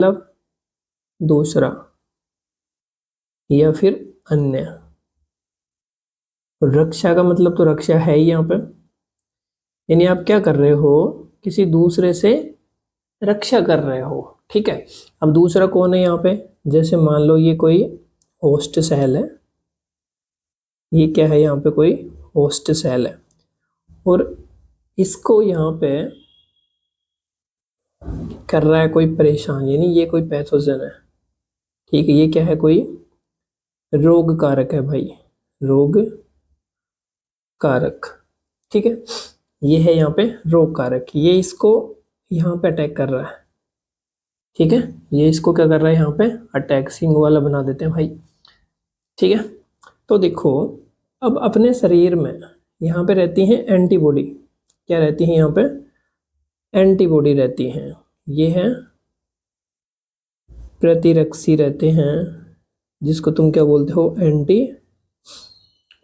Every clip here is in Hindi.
मतलब दूसरा या फिर अन्य। रक्षा का मतलब तो रक्षा है ही यहाँ पे, यानी आप क्या कर रहे हो, किसी दूसरे से रक्षा कर रहे हो। ठीक है, अब दूसरा कौन है यहाँ पे, जैसे मान लो ये कोई होस्ट सेल है, ये क्या है यहाँ पे कोई होस्ट सेल है, और इसको यहाँ पे कर रहा है कोई परेशान, यानी ये कोई पैथोजन है। ठीक है, ये क्या है, कोई रोग कारक है भाई, रोग कारक। ठीक है, ये है यहाँ पे रोग कारक, ये इसको यहाँ पे अटैक कर रहा है। ठीक है, ये इसको क्या कर रहा है यहाँ पे अटैक, सिंग वाला बना देते हैं भाई। ठीक है, तो देखो अब अपने शरीर में यहाँ पे रहती हैं एंटीबॉडी, क्या रहती है यहाँ पे, एंटीबॉडी रहती हैं, ये है प्रतिरक्षी रहते हैं, जिसको तुम क्या बोलते हो, एंटी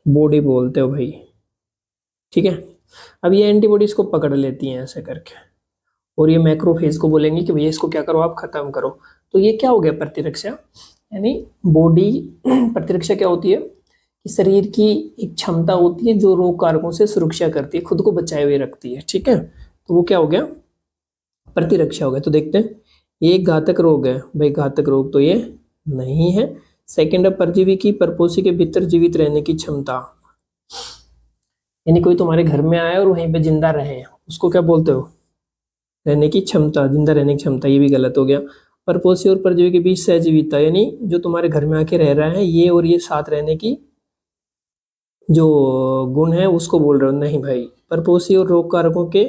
बॉडी बोलते हो भाई। ठीक है, अब ये एंटीबॉडी इसको पकड़ लेती हैं ऐसे करके, और ये मैक्रोफेज को बोलेंगे कि भैया इसको क्या करो, आप खत्म करो। तो ये क्या हो गया, प्रतिरक्षा, यानी बॉडी प्रतिरक्षा क्या होती है कि शरीर की एक क्षमता होती है जो रोग कारकों से सुरक्षा करती है, खुद को बचाए हुए रखती है। ठीक है, तो वो क्या हो गया, प्रतिरक्षा हो गया। तो देखते हैं, ये एक घातक रोग है भाई, घातक रोग तो ये नहीं है। सेकेंड है परजीवी की परपोषी के भीतर जीवित रहने की क्षमता, यानी कोई तुम्हारे घर में आया और वहीं पे जिंदा रहे, उसको क्या बोलते हो, रहने की क्षमता, जिंदा रहने की क्षमता, ये भी गलत हो गया। परपोषी और परजीवी के बीच सहजीविता, यानी जो तुम्हारे घर में आके रह रहा है ये और ये साथ रहने की जो गुण है उसको बोल रहे हो, नहीं भाई। परपोषी और रोग कारकों के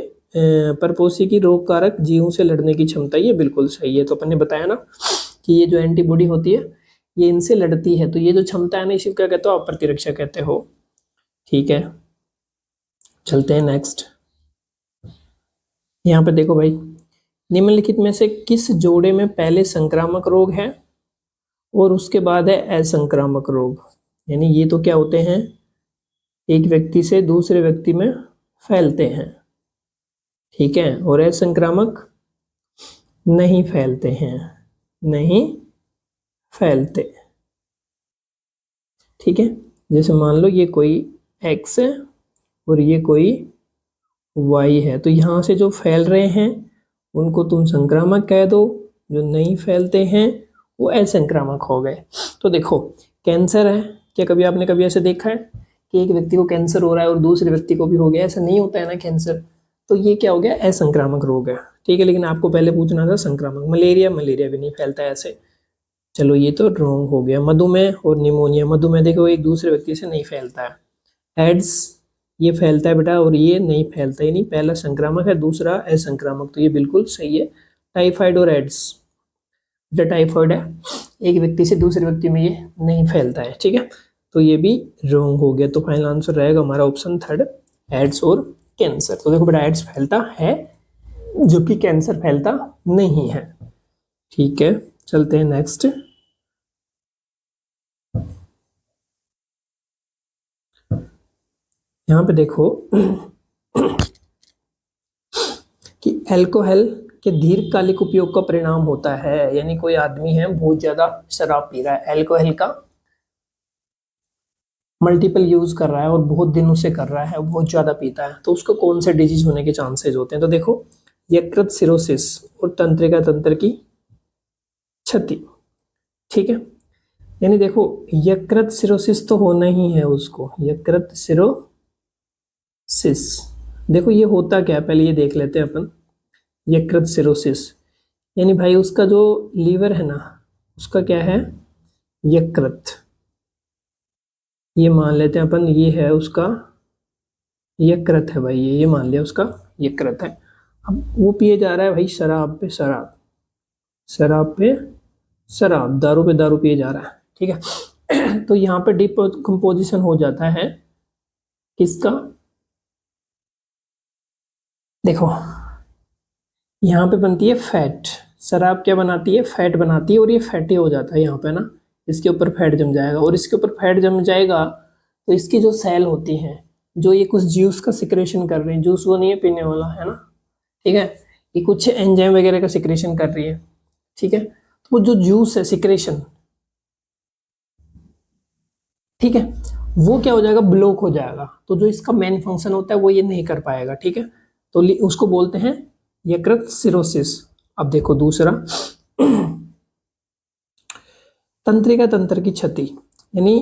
परपोषी की रोग कारक जीवों से लड़ने की क्षमता, ये बिल्कुल सही है। तो अपन ने बताया ना कि ये जो एंटीबॉडी होती है ये इनसे लड़ती है, तो ये जो क्षमता है ना इसी को क्या कहते हो, आप प्रतिरक्षा कहते हो। ठीक है, चलते हैं नेक्स्ट। यहाँ पे देखो भाई, निम्नलिखित में से किस जोड़े में पहले संक्रामक रोग है और उसके बाद है असंक्रामक रोग, यानी ये तो क्या होते हैं, एक व्यक्ति से दूसरे व्यक्ति में फैलते हैं। ठीक है, और असंक्रामक नहीं फैलते हैं, नहीं फैलते। ठीक है, जैसे मान लो ये कोई एक्स है और ये कोई वाई है, तो यहाँ से जो फैल रहे हैं उनको तुम संक्रामक कह दो, जो नहीं फैलते हैं वो असंक्रामक हो गए। तो देखो कैंसर है, क्या कभी आपने कभी ऐसे देखा है कि एक व्यक्ति को कैंसर हो रहा है और दूसरे व्यक्ति को भी हो गया, ऐसा नहीं होता है ना कैंसर, तो ये क्या हो गया, असंक्रामक रोग है। ठीक है, लेकिन आपको पहले पूछना था संक्रामक। मलेरिया, मलेरिया भी नहीं फैलता है ऐसे, चलो ये तो रॉन्ग हो गया। मधुमेह और निमोनिया, मधुमेह देखो एक दूसरे व्यक्ति से नहीं फैलता है। एड्स ये फैलता है बेटा और ये नहीं फैलता, यानी पहला संक्रामक है दूसरा असंक्रामक, तो ये बिल्कुल सही है। टाइफाइड और एड्स, जो टाइफाइड है एक व्यक्ति से दूसरे व्यक्ति में ये नहीं फैलता है। ठीक है, तो ये भी रॉन्ग हो गया। तो फाइनल आंसर रहेगा हमारा ऑप्शन थर्ड, एड्स और कैंसर। तो देखो बेटा एड्स फैलता है जबकि कैंसर फैलता नहीं है। ठीक है, चलते हैं नेक्स्ट। यहाँ पे देखो कि अल्कोहल के दीर्घकालिक उपयोग का परिणाम होता है, यानी कोई आदमी है बहुत ज्यादा शराब पी रहा है, अल्कोहल का मल्टीपल यूज कर रहा है और बहुत दिनों से कर रहा है, बहुत ज्यादा पीता है, तो उसको कौन से डिजीज होने के चांसेस होते हैं। तो देखो यकृत सिरोसिस और तंत्रिका तंत्र की क्षति। ठीक है, यानी देखो यकृत सिरोसिस तो होना ही है उसको, यकृत सिरोसिस। देखो ये होता क्या है पहले ये देख लेते हैं अपन। यकृत सिरोसिस यानी भाई उसका जो लीवर है ना उसका क्या है, यकृत, ये मान लेते हैं अपन, ये है उसका यकृत है भाई, ये मान लिया उसका यकृत है। अब वो पिए जा रहा है भाई शराब पे शराब, शराब पे शराब, दारू पे दारू पिए जा रहा है। ठीक है, तो यहाँ पे डिकम्पोजिशन हो जाता है किसका, देखो यहाँ पे बनती है फैट, शराब क्या बनाती है, फैट बनाती है, और ये फैटी हो जाता है यहाँ पे ना, इसके ऊपर फैट जम जाएगा, और इसके ऊपर फैट जम जाएगा तो इसकी जो सेल होती हैं जो ये कुछ जूस का सिक्रेशन कर रही है, जूस वो नहीं है पीने वाला है ना, ठीक है, ये कुछ एंजाइम वगैरह का सिक्रेशन कर रही है। ठीक है, वो जो जूस है सिक्रेशन, ठीक है, वो क्या हो जाएगा, ब्लॉक हो जाएगा। तो जो इसका मेन फंक्शन होता है वो ये नहीं कर पाएगा, ठीक है। तो उसको बोलते हैं यकृत सिरोसिस। अब देखो दूसरा, तंत्रिका तंत्र की क्षति, यानी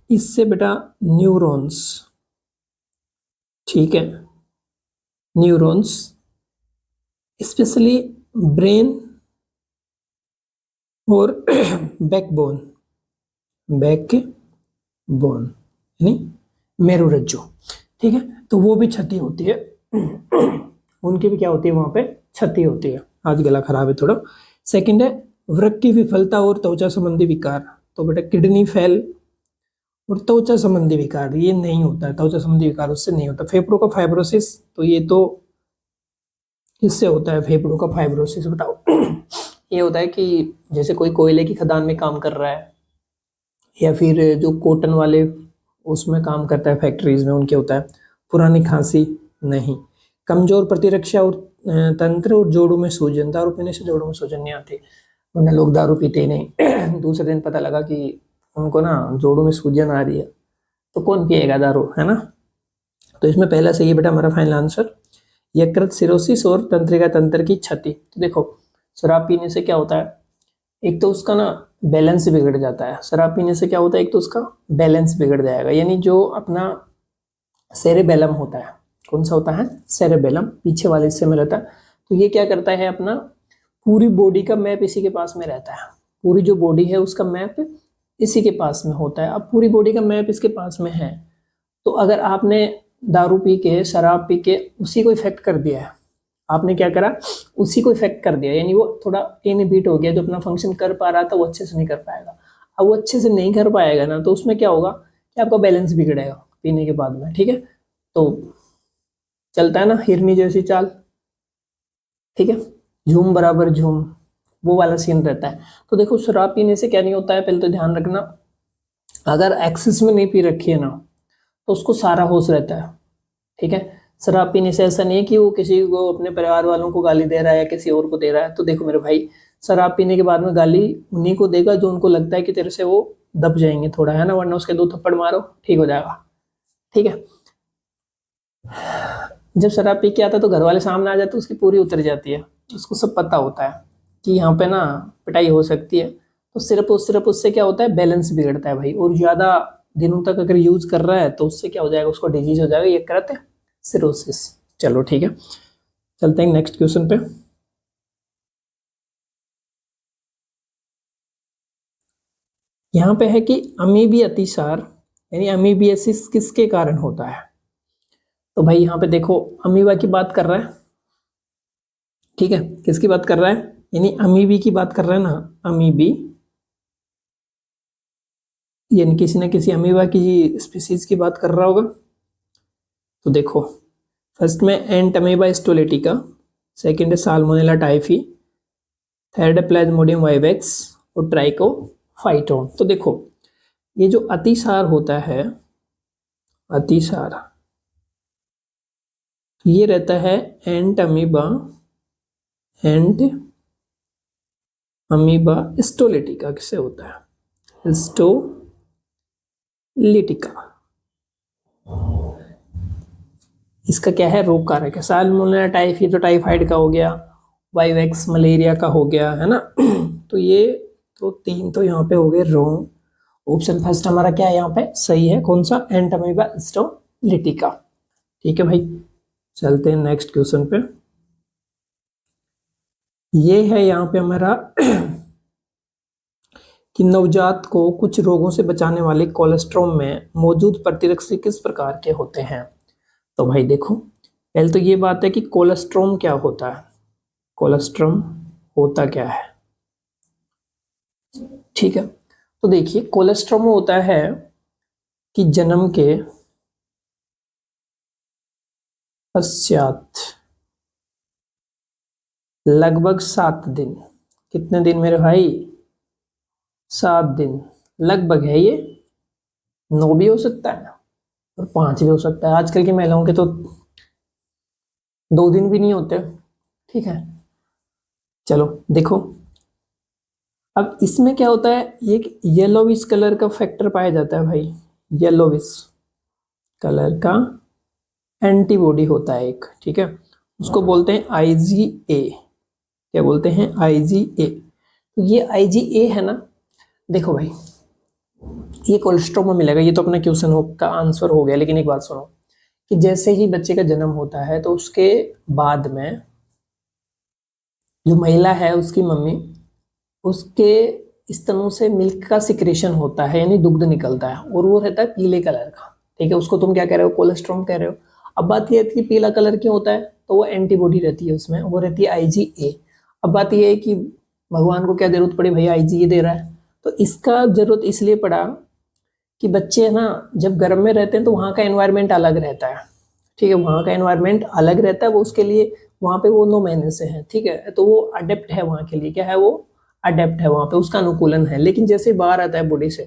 इससे बेटा न्यूरॉन्स, ठीक है, न्यूरॉन्स स्पेशली ब्रेन और बैकबोन, बैकबोन यानी मेरुरज्जु, ठीक है, तो वो भी क्षति होती है। उनकी भी क्या होती है, वहां पे क्षति होती है। आज गला खराब है थोड़ा। सेकंड है वृक्क की विफलता और त्वचा संबंधी विकार। तो बेटा किडनी फेल और त्वचा संबंधी विकार ये नहीं होता है, त्वचा संबंधी विकार उससे नहीं होता। फेफड़ों का फाइब्रोसिस, तो ये तो किससे होता है, फेफड़ों का फाइब्रोसिस बताओ। ये होता है कि जैसे कोई कोयले की खदान में काम कर रहा है, या फिर जो कॉटन वाले उसमें काम करता है फैक्ट्रीज में, उनके होता है। पुरानी खांसी नहीं। कमजोर प्रतिरक्षा और तंत्र और जोड़ों में सूजन, दारू पीने से जोड़ों में सूजन नहीं आती, वरना लोग दारू पीते ही नहीं। दूसरे दिन पता लगा कि उनको ना जोड़ों में सूजन आ रही है, तो कौन पिएगा दारू, है ना। तो इसमें पहला सही है बेटा हमारा फाइनल आंसर, यकृत सिरोसिस और तंत्रिका तंत्र की क्षति। तो देखो शराब पीने से क्या होता है, एक तो उसका ना बैलेंस बिगड़ जाता है। शराब पीने से क्या होता है, एक तो उसका बैलेंस बिगड़ जाएगा, यानी जो अपना सेरेबेलम होता है, कौन सा होता है, सेरेबेलम, पीछे वाले हिस्से में रहता है। तो ये क्या करता है, अपना पूरी बॉडी का मैप इसी के पास में रहता है। पूरी जो बॉडी है उसका मैप इसी के पास में होता है। अब पूरी बॉडी का मैप इसके पास में है, तो अगर आपने दारू पी के, शराब पी के उसी को इफेक्ट कर दिया है, आपने क्या करा, उसी को इफेक्ट कर दिया, यानी वो थोड़ा इनहिबिट हो गया, जो अपना फंक्शन कर पा रहा था वो अच्छे से नहीं कर पाएगा। अब वो अच्छे से नहीं कर पाएगा ना, तो उसमें क्या होगा कि आपका बैलेंस बिगड़ेगा पीने के बाद में, ठीक है। तो चलता है ना हिरनी जैसी चाल, ठीक है, झूम बराबर झूम, वो वाला सीन रहता है। तो देखो शराब पीने से क्या नहीं होता है, पहले तो ध्यान रखना, अगर एक्सेस में नहीं पी रखी है ना, तो उसको सारा होश रहता है, ठीक है। शराब पीने से ऐसा नहीं है कि वो किसी को, अपने परिवार वालों को गाली दे रहा है या किसी और को दे रहा है। तो देखो मेरे भाई, शराब पीने के बाद में गाली उन्हीं को देगा जो उनको लगता है कि तेरे से वो दब जाएंगे थोड़ा, है ना, वरना उसके 2 थप्पड़ मारो ठीक हो जाएगा, ठीक है। जब शराब पी के आता है तो घर वाले सामने आ जाते, उसकी पूरी उतर जाती है, उसको सब पता होता है कि यहाँ पे ना पिटाई हो सकती है। तो सिर्फ उससे क्या होता है, बैलेंस बिगड़ता है भाई। और ज्यादा दिनों तक अगर यूज कर रहा है तो उससे क्या हो जाएगा, उसको डिजीज हो जाएगा, ये कहते हैं सिरोसिस। चलो ठीक है, चलते हैं नेक्स्ट क्वेश्चन पे। यहाँ पे है कि अमीबी अतिसार यानी अमीबियासिस किसके कारण होता है। तो भाई यहाँ पे देखो अमीबा की बात कर रहा है, ठीक है, किसकी बात कर रहा है, यानी अमीबी की बात कर रहा है ना, अमीबी, यानी किसी न किसी अमीबा की स्पीसीज की बात कर रहा होगा। तो देखो फर्स्ट में एंट अमीबा स्टोलेटिका, सेकंड है साल्मोनेला टाइफी, थर्ड है प्लाज्मोडियम वाइवेक्स और ट्राइकोफाइटोन। तो देखो ये जो अतिसार होता है, अतिसार ये रहता है एंट अमीबा स्टोलेटिका से होता है, स्टोलिटिका। इसका क्या है, रोग कारक है। साल्मोनेला टाइफी तो टाइफाइड का हो गया, वाइवेक्स मलेरिया का हो गया, है ना। तो ये तो 3 तो यहाँ पे हो गए रॉन्ग। ऑप्शन फर्स्ट हमारा क्या है यहाँ पे सही है, कौन सा, एंट अमीबा स्टोलिटिका, ठीक है भाई। चलते हैं नेक्स्ट क्वेश्चन पे। ये है यहाँ पे हमारा कि नवजात को कुछ रोगों से बचाने वाले कोलेस्ट्रॉम में मौजूद प्रतिरक्षी किस प्रकार के होते हैं। तो भाई देखो पहले तो ये बात है कि कोलेस्ट्रॉम क्या होता है, कोलेस्ट्रॉम होता क्या है, ठीक है। तो देखिए कोलेस्ट्रॉम होता है कि जन्म के पश्चात लगभग 7 दिन, कितने दिन मेरे भाई, 7 दिन लगभग है ये, 9 भी हो सकता है और 5 भी हो सकता है। आजकल की महिलाओं के तो 2 दिन भी नहीं होते, ठीक है। चलो देखो अब इसमें क्या होता है, एक येलोविश कलर का फैक्टर पाया जाता है भाई, येलोविश कलर का एंटीबॉडी होता है एक, ठीक है, उसको बोलते हैं IgA। क्या बोलते हैं, IgA। तो ये IgA है ना, देखो भाई ये कोलेस्ट्रॉल में मिलेगा, ये तो अपना क्वेश्चन का आंसर हो गया। लेकिन एक बात सुनो कि जैसे ही बच्चे का जन्म होता है तो उसके बाद में जो महिला है उसकी मम्मी, उसके स्तनों से मिल्क का सिक्रेशन होता है, यानी दुग्ध निकलता है, और वो रहता है पीले कलर का, ठीक है, उसको तुम क्या कह रहे हो, कोलेस्ट्रॉल कह रहे हो। अब बात ये है कि पीला कलर क्यों होता है, तो वो एंटीबॉडी रहती है उसमें, वो रहती है IgA। अब बात ये है कि भगवान को क्या जरूरत पड़ी, भैया IgA दे रहा है, तो इसका जरूरत इसलिए पड़ा कि बच्चे है ना जब गर्भ में रहते हैं तो वहाँ का एनवायरनमेंट अलग रहता है, ठीक है, वहाँ का एनवायरनमेंट अलग रहता है, वो उसके लिए वहाँ पे वो 9 महीने से है, ठीक है, तो वो अडेप्ट है वहाँ के लिए, क्या है वो अडेप्ट है, वहाँ पे उसका अनुकूलन है। लेकिन जैसे बाहर आता है बॉडी से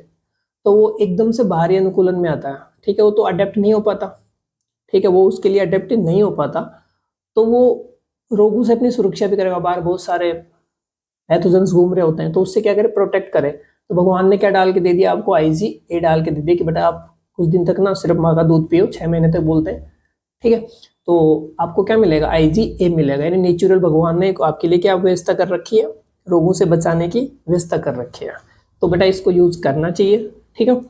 तो वो एकदम से बाहरी अनुकूलन में आता है, ठीक है, वो तो अडेप्ट नहीं हो पाता, ठीक है, वो उसके लिए अडेप्ट नहीं हो पाता, तो वो रोगों से अपनी सुरक्षा भी करेगा। बाहर बहुत सारे पैथोजेंस घूम रहे होते हैं, तो उससे क्या करे, प्रोटेक्ट करे। तो भगवान ने क्या डाल के दे दिया आपको, IgA डाल के दे दिया कि बेटा आप कुछ दिन तक ना सिर्फ माँ का दूध पियो, 6 महीने तक बोलते हैं, ठीक है, तो आपको क्या मिलेगा, IgA मिलेगा। यानी नेचुरल भगवान ने आपके लिए क्या व्यवस्था कर रखी है, रोगों से बचाने की व्यवस्था कर रखी है। तो बेटा इसको यूज करना चाहिए, ठीक है।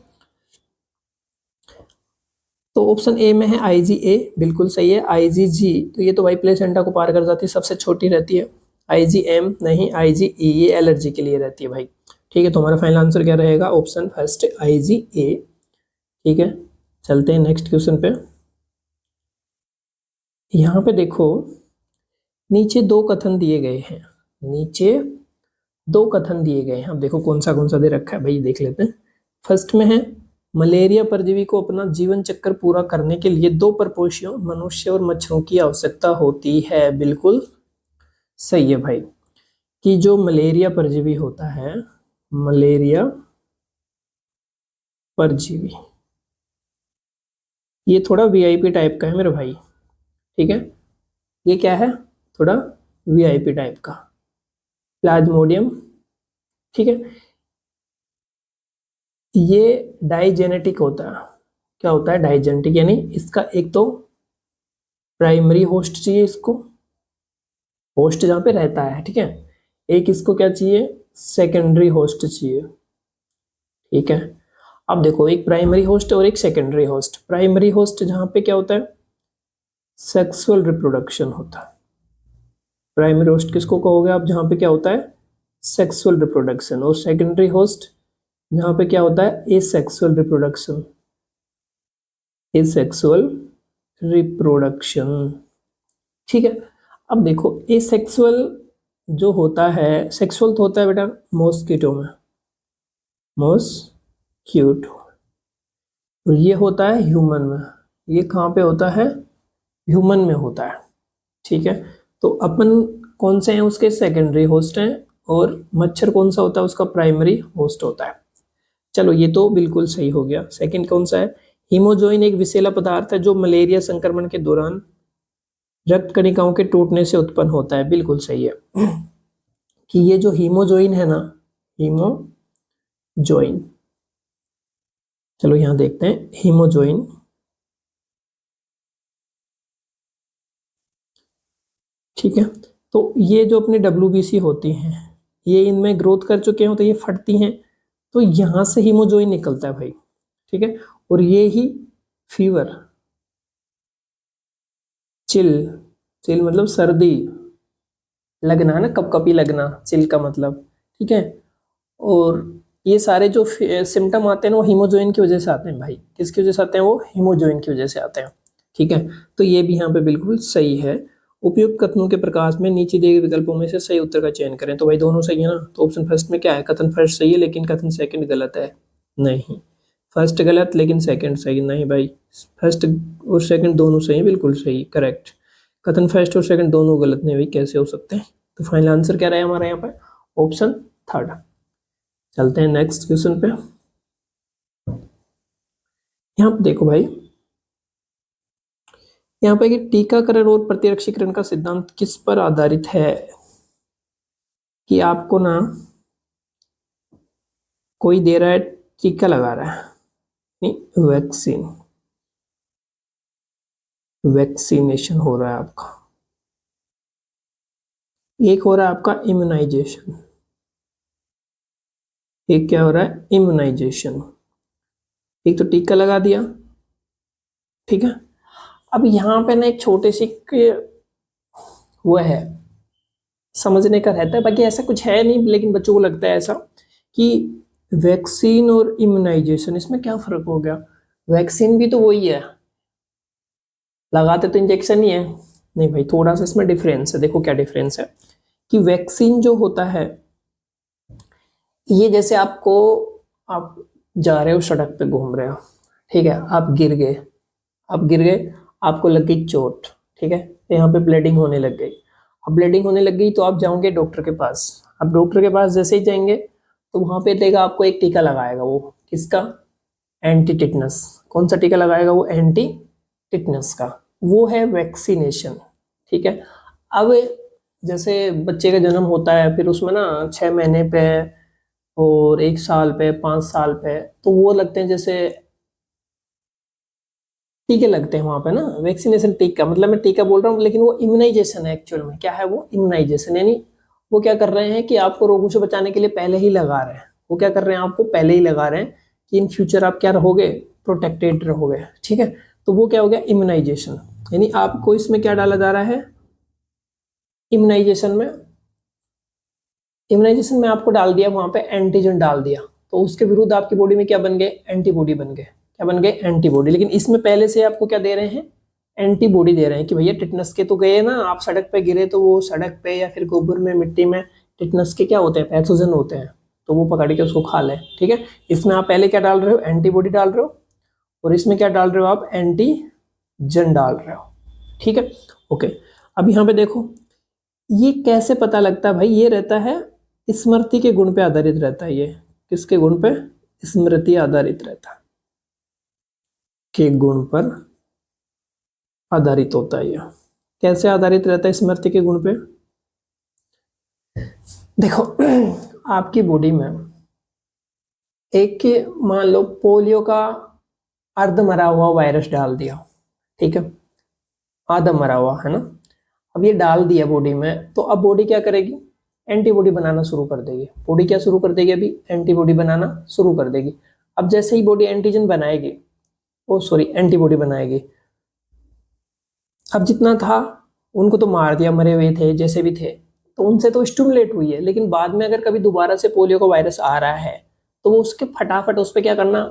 तो ऑप्शन ए में है IgA, बिल्कुल सही है। IgG तो ये तो भाई प्लेसेंटा को पार कर जाती है, सबसे छोटी रहती है। IgM नहीं, IgE ये एलर्जी के लिए रहती है भाई, ठीक है। तो हमारा फाइनल आंसर क्या रहेगा, ऑप्शन फर्स्ट IgA, ठीक है। चलते हैं नेक्स्ट क्वेश्चन पे। यहाँ पे देखो नीचे दो कथन दिए गए हैं, नीचे दो कथन दिए गए हैं। अब देखो कौन सा दे रखा है भाई, देख लेते हैं। फर्स्ट में है मलेरिया परजीवी को अपना जीवन चक्र पूरा करने के लिए 2 परपोषियों मनुष्य और मच्छरों की आवश्यकता होती है। बिल्कुल सही है भाई, कि जो मलेरिया परजीवी होता है, मलेरिया परजीवी ये थोड़ा VIP टाइप का है मेरे भाई, ठीक है। ये क्या है, थोड़ा VIP टाइप का, प्लाज्मोडियम, ठीक है। ये डाइजेनेटिक होता है। क्या होता है, डाइजेनेटिक, यानी इसका एक तो प्राइमरी होस्ट चाहिए इसको, होस्ट जहाँ पे रहता है, ठीक है। एक इसको क्या चाहिए, सेकेंडरी होस्ट चाहिए, ठीक है। अब देखो एक प्राइमरी होस्ट और एक सेकेंडरी होस्ट। प्राइमरी होस्ट जहाँ पे क्या होता है, सेक्सुअल रिप्रोडक्शन होता है। प्राइमरी होस्ट किसको कहोगे आप, जहाँ पे क्या होता है, सेक्सुअल रिप्रोडक्शन। और सेकेंडरी होस्ट जहाँ पे क्या होता है, एसेक्सुअल रिप्रोडक्शन, एसेक्सुअल रिप्रोडक्शन, ठीक है। अब देखो एसेक्सुअल जो होता है, सेक्सुअल तो होता है बेटा मॉस्किटो में, मॉस्क्यूटो, और ये होता है ह्यूमन में। ये कहाँ पे होता है, ह्यूमन में होता है, ठीक है। तो अपन कौन से हैं उसके, सेकेंडरी होस्ट हैं, और मच्छर कौन सा होता है उसका, प्राइमरी होस्ट होता है। चलो ये तो बिल्कुल सही हो गया। सेकंड कौन सा है, हीमोजोइन एक विषैला पदार्थ है जो मलेरिया संक्रमण के दौरान रक्त कणिकाओं के टूटने से उत्पन्न होता है। बिल्कुल सही है कि ये जो हीमोजोइन है ना, हीमोजोइन, चलो यहां देखते हैं हीमोजोइन, ठीक है। तो ये जो अपने WBC होती हैं, ये इनमें ग्रोथ कर चुके हैं तो ये फटती हैं, तो यहां से हीमोजोइन निकलता है भाई, ठीक है। और ये ही फीवर, चिल, चिल मतलब सर्दी, लगना है ना, कपकपी लगना, चिल का मतलब, ठीक है। और ये सारे जो सिम्टम आते हैं वो हीमोजोइन की वजह से आते हैं भाई, किसकी वजह से आते हैं, वो हीमोजोइन की वजह से आते हैं, ठीक है। तो ये भी यहाँ पे बिल्कुल सही है। उपयुक्त कथनों के प्रकाश में नीचे दिए गए विकल्पों में से सही उत्तर का चयन करें। तो भाई दोनों सही है ना, तो ऑप्शन फर्स्ट में क्या है, कथन फर्स्ट सही है लेकिन कथन सेकंड गलत है। नहीं, फर्स्ट गलत लेकिन सेकंड सही, नहीं भाई, फर्स्ट और सेकंड दोनों सही है, बिल्कुल सही, करेक्ट। कथन फर्स्ट और सेकंड दोनों गलत नहीं भाई, कैसे हो सकते हैं। तो फाइनल आंसर क्या रहा हमारा यहाँ पर, ऑप्शन थर्ड। चलते हैं नेक्स्ट क्वेश्चन पे। यहाँ पे देखो भाई, यहाँ पे कि टीकाकरण और प्रतिरक्षीकरण का सिद्धांत किस पर आधारित है, कि आपको ना कोई दे रहा है, टीका लगा रहा है, नहीं वैक्सीन, वैक्सीनेशन हो रहा है आपका। एक हो रहा है आपका इम्यूनाइजेशन, एक क्या हो रहा है, इम्यूनाइजेशन। एक तो टीका लगा दिया, ठीक है। अब यहाँ पे ना एक छोटे सी वो है, समझने का रहता है, बाकी ऐसा कुछ है नहीं, लेकिन बच्चों को लगता है ऐसा कि वैक्सीन और इम्यूनाइजेशन, इसमें क्या फर्क हो गया, वैक्सीन भी तो वही है, लगाते तो इंजेक्शन ही है। नहीं भाई, थोड़ा सा इसमें डिफरेंस है। देखो क्या डिफरेंस है कि वैक्सीन जो होता है, ये जैसे आपको, आप जा रहे हो सड़क पे घूम रहे हो, ठीक है, आप गिर गए, आप गिर गए, आपको लग गई चोट, ठीक है, यहाँ पे ब्लीडिंग होने लग गई। अब ब्लीडिंग होने लग गई तो आप जाओगे डॉक्टर के पास। अब डॉक्टर के पास जैसे ही जाएंगे तो वहां पे देगा आपको एक टीका लगाएगा, वो किसका, एंटी टिटनस। कौन सा टीका लगाएगा वो, एंटी टिटनस का, वो है वैक्सीनेशन, ठीक है। अब जैसे बच्चे का जन्म होता है, फिर उसमें ना 6 महीने पे और 1 साल पे, 5 साल पे, तो वो लगते हैं जैसे टीके लगते हैं वहां पे ना, वैक्सीनेशन टीका, मतलब मैं टीका बोल रहा हूँ लेकिन वो इम्यूनाइजेशन है। एक्चुअल में क्या है वो, इम्यूनाइजेशन, यानी वो क्या कर रहे हैं कि आपको रोगों से बचाने के लिए पहले ही लगा रहे हैं। वो क्या कर रहे हैं, आपको पहले ही लगा रहे हैं कि इन फ्यूचर आप क्या रहोगे, प्रोटेक्टेड रहोगे, ठीक है। तो वो क्या हो गया, इम्यूनाइजेशन, यानी आपको इसमें क्या डाला जा रहा है, इम्यूनाइजेशन में, इम्यूनाइजेशन में आपको डाल दिया वहां पे एंटीजन डाल दिया, तो उसके विरुद्ध आपकी बॉडी में क्या बन गए, एंटीबॉडी बन गए। क्या बन गए, एंटीबॉडी। लेकिन इसमें पहले से आपको क्या दे रहे हैं, एंटीबॉडी दे रहे हैं कि भैया टिटनस के तो गए ना, आप सड़क पे गिरे तो वो सड़क पे या फिर गोबर में, मिट्टी में टिटनस के क्या होते हैं, पैथोजन होते हैं, तो वो पकड़ के उसको खा लें, ठीक है। इसमें आप पहले क्या डाल रहे हो, एंटीबॉडी डाल रहे हो, और इसमें क्या डाल रहे हो आप, एंटीजन डाल रहे हो, ठीक है। ओके, अब यहाँ पे देखो ये कैसे पता लगता है भाई, ये रहता है स्मृति के गुण पे आधारित रहता है। ये किसके गुण पे, स्मृति आधारित रहता है, के गुण पर आधारित होता है। ये कैसे आधारित रहता है स्मृति के गुण पे, देखो आपकी बॉडी में एक के, मान लो पोलियो का अर्ध मरा हुआ वायरस डाल दिया, ठीक है, आधा मरा हुआ है ना। अब ये डाल दिया बॉडी में, तो अब बॉडी क्या करेगी, एंटीबॉडी बनाना शुरू कर देगी। बॉडी क्या शुरू कर देगी, अभी एंटीबॉडी बनाना शुरू कर देगी। अब जैसे ही बॉडी एंटीजन बनाएगी, ओ सॉरी एंटीबॉडी बनाएगी, अब जितना था उनको तो मार दिया, मरे हुए थे जैसे भी थे, तो उनसे तो स्टिमुलेट हुई है। लेकिन बाद में अगर कभी दोबारा से पोलियो का वायरस आ रहा है तो वो उसके फटाफट उस पर क्या करना,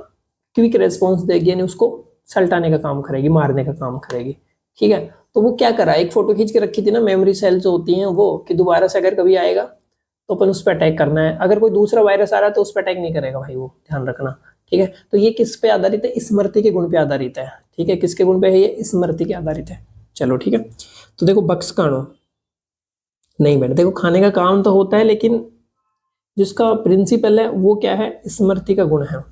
क्विक रेस्पॉन्स देगी, यानी उसको सल्टाने का काम करेगी, मारने का काम करेगी, ठीक है। तो वो क्या करा, एक फोटो खींच के रखी थी ना, मेमोरी सेल जो होती हैं वो, कि दोबारा से अगर कभी आएगा तो अपन उस पर अटैक करना है। अगर कोई दूसरा वायरस आ रहा है तो उस पर अटैक नहीं करेगा भाई, वो ध्यान रखना, ठीक है। तो ये किस पे आधारित है, स्मृति के गुण पे आधारित है, ठीक है। किसके गुण पे है ये, स्मृति के आधारित है। चलो ठीक है, तो देखो बक्सकाणु, नहीं बेटा देखो खाने का काम तो होता है, लेकिन जिसका प्रिंसिपल है वो क्या है, स्मृति का गुण है।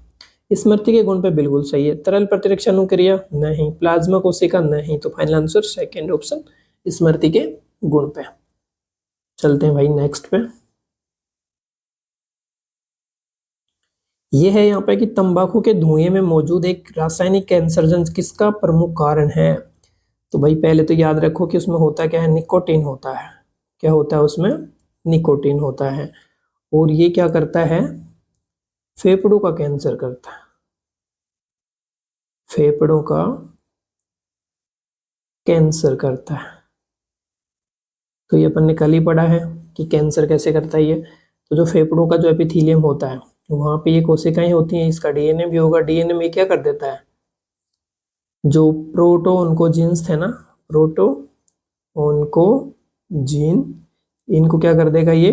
स्मृति के गुण पे बिल्कुल सही है। तरल प्रतिरक्षा अनुक्रिया नहीं, प्लाज्मा कोशिका नहीं, तो फाइनल आंसर सेकंड ऑप्शन, स्मृति के गुण पे। चलते हैं भाई नेक्स्ट पे। ये है यहाँ पे कि तंबाकू के धुएं में मौजूद एक रासायनिक कैंसरजन किसका प्रमुख कारण है। तो भाई पहले तो याद रखो कि उसमें होता क्या है, निकोटीन होता है। क्या होता है उसमें, निकोटीन होता है। और ये क्या करता है, फेफड़ों का कैंसर करता है, फेफड़ों का कैंसर करता है। तो ये अपन ने कल ही पढ़ा है कि कैंसर कैसे करता है ये। तो जो फेफड़ों का जो एपिथेलियम होता है वहां पे ये कोशिकाएं होती हैं, इसका डीएनए भी होगा। डीएनए में क्या कर देता है, जो प्रोटो ओन्कोजीन्स थे ना, प्रोटो ओन्कोजीन, इनको क्या कर देगा ये,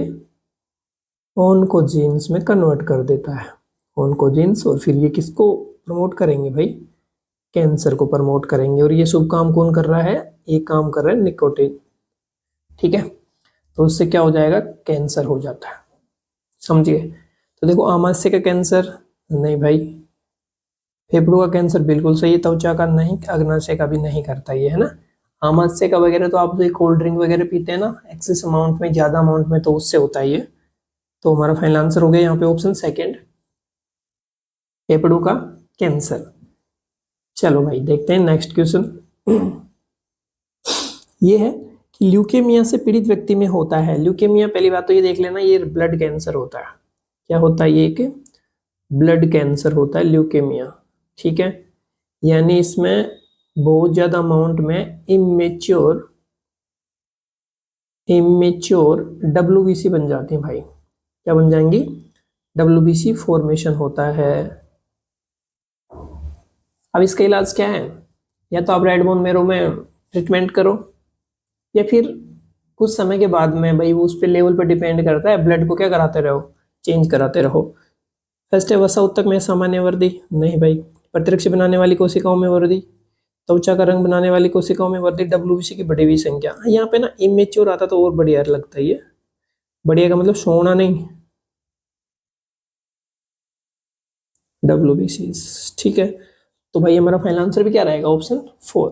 ओन्कोजीन्स में कन्वर्ट कर देता है, ओन्कोजीन्स। और फिर ये किसको प्रमोट करेंगे भाई, कैंसर को प्रमोट करेंगे। और ये शुभ काम कौन कर रहा है, ये काम कर रहा है निकोटीन, ठीक है। तो उससे क्या हो जाएगा, कैंसर हो जाता है, समझिए। तो देखो आमाशय का कैंसर नहीं भाई, फेफड़ों का कैंसर बिल्कुल सही है, त्वचा का नहीं, अग्नाशय का भी नहीं करता ये, है ना। आमाशय का वगैरह तो आप जो कोल्ड ड्रिंक वगैरह पीते हैं ना एक्सेस अमाउंट में, ज्यादा अमाउंट में, तो उससे होता है ये। तो हमारा फाइनल आंसर हो गया यहाँ पे ऑप्शन सेकंड, फेफड़ों का कैंसर। चलो भाई देखते हैं नेक्स्ट क्वेश्चन। ये है कि ल्यूकेमिया से पीड़ित व्यक्ति में होता है, ल्यूकेमिया पहली बात तो ये देख लेना ये ब्लड कैंसर होता है। क्या होता है? ये एक ब्लड कैंसर होता है ल्यूकेमिया, ठीक है। यानी इसमें बहुत ज्यादा अमाउंट में इमेच्योर डब्ल्यूबीसी बन जाती है भाई। क्या बन जाएंगी? डब्ल्यूबीसी फॉर्मेशन होता है। अब इसका इलाज क्या है? या तो आप रेड बोन मेरो में ट्रीटमेंट करो, या फिर कुछ समय के बाद में भाई वो उस पे लेवल पर डिपेंड करता है, ब्लड को क्या कराते रहो? चेंज कराते रहो। फर्स्ट है वसा उत्तक में सामान्य वृद्धि, नहीं भाई। प्रतिरक्षी बनाने वाली कोशिकाओं में वृद्धि, त्वचा का रंग बनाने वाली कोशिकाओं में वृद्धि, डब्ल्यूबीसी की बढ़ी हुई संख्या। यहाँ पे ना इमेच्योर आता तो और बढ़िया लगता है। ये बढ़िया का मतलब सोना नहीं, डब्ल्यूबीसी, ठीक है। तो भाई हमारा फाइनल आंसर भी क्या रहेगा? ऑप्शन 4।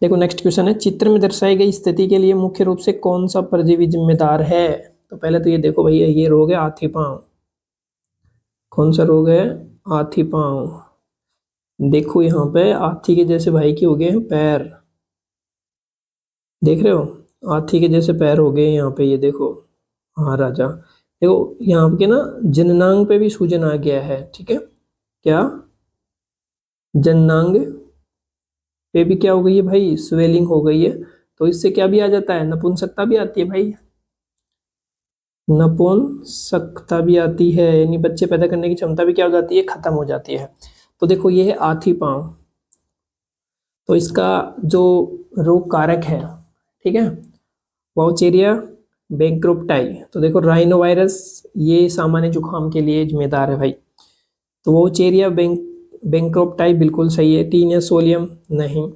देखो नेक्स्ट क्वेश्चन है, चित्र में दर्शाई गई स्थिति के लिए मुख्य रूप से कौन सा परजीवी जिम्मेदार है? तो पहले तो ये देखो भैया, ये रोग है हाथी पांव। कौन सा रोग है? हाथी पांव। देखो यहाँ पे हाथी के जैसे भाई के हो गए हैं पैर, देख रहे हो? हाथी के जैसे पैर हो गए यहाँ पे, ये देखो। हाँ राजा, देखो यहाँ पे ना जननांग पे भी सूजन आ गया है, ठीक है। क्या? जननांग पे भी क्या हो गई है भाई? स्वेलिंग हो गई है। तो इससे क्या भी आ जाता है? नपुंसकता भी आती है भाई, नपुंसकता भी आती है, यानी बच्चे पैदा करने की क्षमता भी क्या हो जाती है? खत्म हो जाती है। तो देखो ये है हाथी पांव। तो इसका जो रोग कारक है, ठीक है, वाउचेरिया बैंक्रोप्टाई। तो देखो राइनो वायरस ये सामान्य जुकाम के लिए जिम्मेदार है भाई। तो वाउचेरिया बैंक्रोप्टाई बिल्कुल सही है। टीनिया सोलियम नहीं।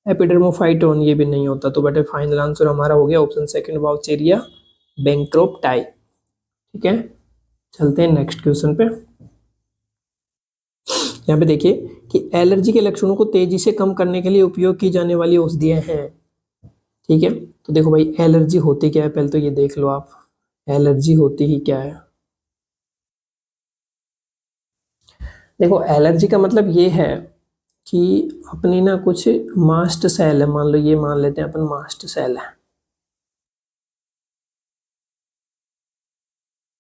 एपिडर्मोफाइटोन ये भी नहीं होता। तो बेटे फाइनल आंसर हमारा हो गया ऑप्शन सेकंड, वाउचेरिया बैंक्रोप्टाई, ठीक है। चलते हैं नेक्स्ट क्वेश्चन पे। यहाँ पे देखिए कि एलर्जी के लक्षणों को तेजी से कम करने के लिए उपयोग की जाने वाली औषधियां हैं, ठीक है। तो देखो भाई एलर्जी होती क्या है, पहले तो ये देख लो आप, एलर्जी होती ही क्या है। देखो एलर्जी का मतलब ये है कि अपनी ना कुछ मास्ट सेल है, मान लो ये मान लेते हैं अपन मास्ट सेल है,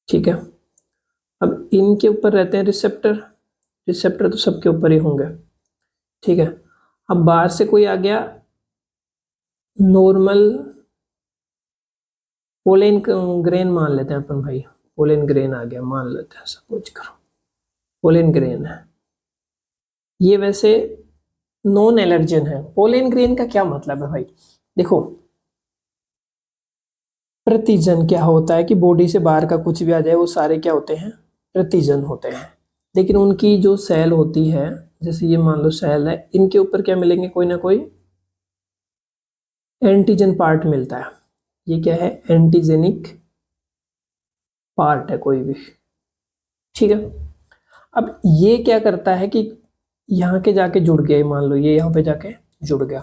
ठीक है। अब इनके ऊपर रहते हैं रिसेप्टर, रिसेप्टर तो सबके ऊपर ही होंगे, ठीक है। अब बाहर से कोई आ गया नॉर्मल पोलेन ग्रेन मान लेते हैं अपन भाई, पोलेन ग्रेन आ गया मान लेते हैं, सपोज करो पोलेन ग्रेन है। ये वैसे नॉन एलर्जन है। पोलेन ग्रेन का क्या मतलब है भाई? देखो प्रतिजन क्या होता है कि बॉडी से बाहर का कुछ भी आ जाए वो सारे क्या होते हैं? प्रतिजन होते हैं। लेकिन उनकी जो सेल होती है, जैसे ये मान लो सेल है, इनके ऊपर क्या मिलेंगे? कोई ना कोई एंटीजन पार्ट मिलता है। ये क्या है? एंटीजेनिक पार्ट है कोई भी, ठीक है। अब ये क्या करता है कि यहाँ के जाके जुड़ गया, मान लो ये यहाँ पे जाके जुड़ गया।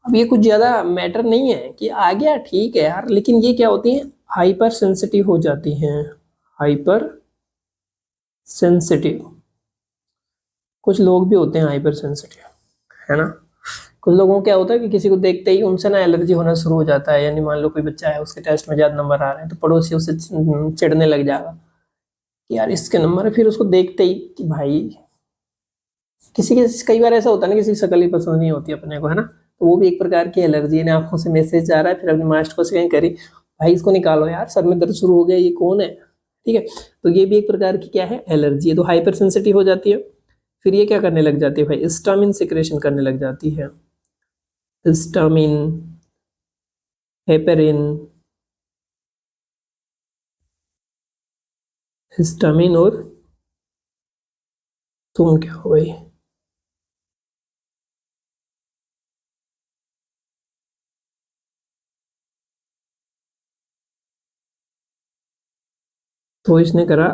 अब ये कुछ ज्यादा मैटर नहीं है कि आ गया, ठीक है यार, लेकिन ये क्या होती है? हाइपर सेंसिटिव हो जाती हैं, हाइपर सेंसिटिव। कुछ लोग भी होते हैं हाइपर सेंसिटिव, है ना। कुछ लोगों को क्या होता है कि किसी को देखते ही उनसे ना एलर्जी होना शुरू हो जाता है। यानी मान लो कोई बच्चा है, उसके टेस्ट में ज्यादा नंबर आ रहे हैं, तो पड़ोसी उससे चिढ़ने लग जाएगा कि यार इसके नंबर है। फिर उसको देखते ही कि भाई किसी के कई बार ऐसा होता है ना, किसी की शक्ल ही पसंद नहीं होती अपने को, है ना। तो वो भी एक प्रकार की एलर्जी है। आंखों से मैसेज जा रहा है, फिर अपने मास्टर को से कहीं करी, भाई इसको निकालो यार, सर में दर्द शुरू हो गया, ये कौन है? ठीक है। तो ये भी एक प्रकार की क्या है? एलर्जी है। तो हाइपर सेंसिटिव हो जाती है। फिर ये क्या करने लग जाती है भाई? हिस्टामिन सिक्रेशन करने लग जाती है। हिस्टामिन, हेपेरिन, हिस्टामिन और तुम क्या हो भाई? तो इसने करा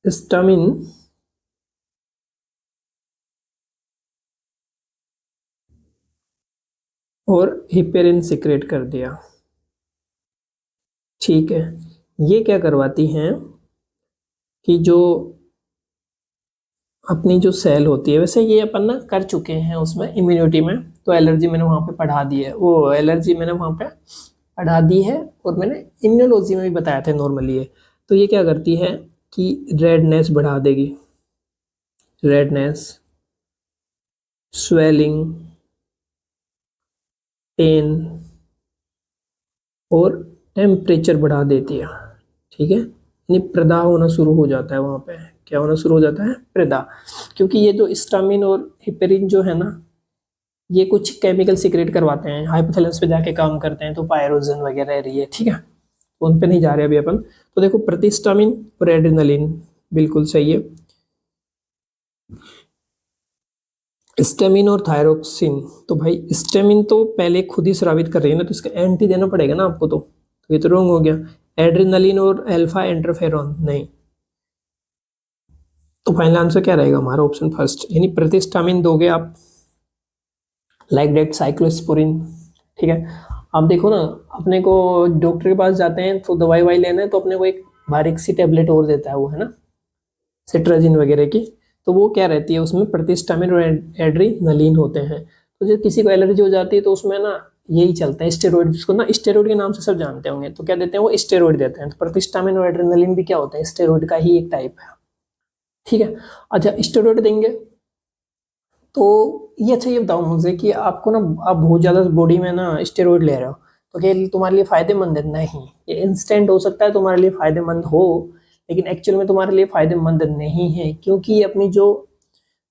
हिस्टामिन और हिपेरिन सिक्रेट कर दिया, ठीक है। ये क्या करवाती हैं? कि जो अपनी जो सेल होती है, वैसे ये अपन ना कर चुके हैं उसमें इम्यूनिटी में, तो एलर्जी मैंने वहाँ पे पढ़ा दी है, वो एलर्जी मैंने वहाँ पे पढ़ा दी है, और मैंने इम्यूनोलॉजी में भी बताया था नॉर्मली ये। तो ये क्या करती है कि रेडनेस बढ़ा देगी, रेडनेस, स्वेलिंग, पेन और टेम्परेचर बढ़ा देती है। ठीक है, यानी प्रदाह होना शुरू हो जाता है वहाँ पे। क्या होना शुरू हो जाता है? प्रदाह। क्योंकि ये जो हिस्टामिन और हिपेरिन जो है ना, ये कुछ केमिकल सीक्रेट करवाते हैं, हाइपोथैलेमस पे जाके काम करते हैं, तो पायरोजन वगैरह रही है। ठीक है, तो उन पे नहीं जा रहे अभी अपन। तो देखो, प्रतिस्टामिन और एड्रेनलिन बिल्कुल सही है। स्टेमिन और थायरोक्सिन, तो भाई स्टेमिन तो पहले खुद ही स्रावित कर रही है ना, तो इसका एंटी देना पड़ेगा ना आपको, तो ये तो रॉन्ग हो गया। एड्रेनलिन और अल्फा इंटरफेरॉन, नहीं। तो फाइनल आंसर क्या रहेगा हमारा? ऑप्शन फर्स्ट, यानी प्रतिस्टामिन दोगे आप, लाइक डेट साइक्लोस्पोरिन। ठीक है, आप देखो ना, अपने को डॉक्टर के पास जाते हैं तो दवाई वाई लेना है, तो अपने को एक बारीक सी टेबलेट और देता है वो, है ना, सिट्राजिन वगैरह की। तो वो क्या रहती है उसमें? प्रतिस्टामिन और एड्रीनलिन होते हैं। तो जब किसी को एलर्जी हो जाती है तो उसमें ना यही चलता है, स्टेरॉइड, जिसको ना स्टेरॉइड के नाम से सब जानते होंगे, तो क्या देते हैं वो? स्टेरॉइड देते हैं। तो प्रतिस्टामिन और एड्रेनलिन भी क्या होता है? स्टेरॉइड का ही एक टाइप है। ठीक है, अच्छा स्टेरॉइड देंगे तो ये, अच्छा ये बताओ मुझे कि आपको ना, आप बहुत ज़्यादा बॉडी में ना स्टेरॉइड ले रहे हो, तो क्या तुम्हारे लिए फ़ायदेमंद है? नहीं। ये इंस्टेंट हो सकता है तुम्हारे लिए फ़ायदेमंद हो, लेकिन एक्चुअल में तुम्हारे लिए फ़ायदेमंद नहीं है, क्योंकि ये अपनी जो,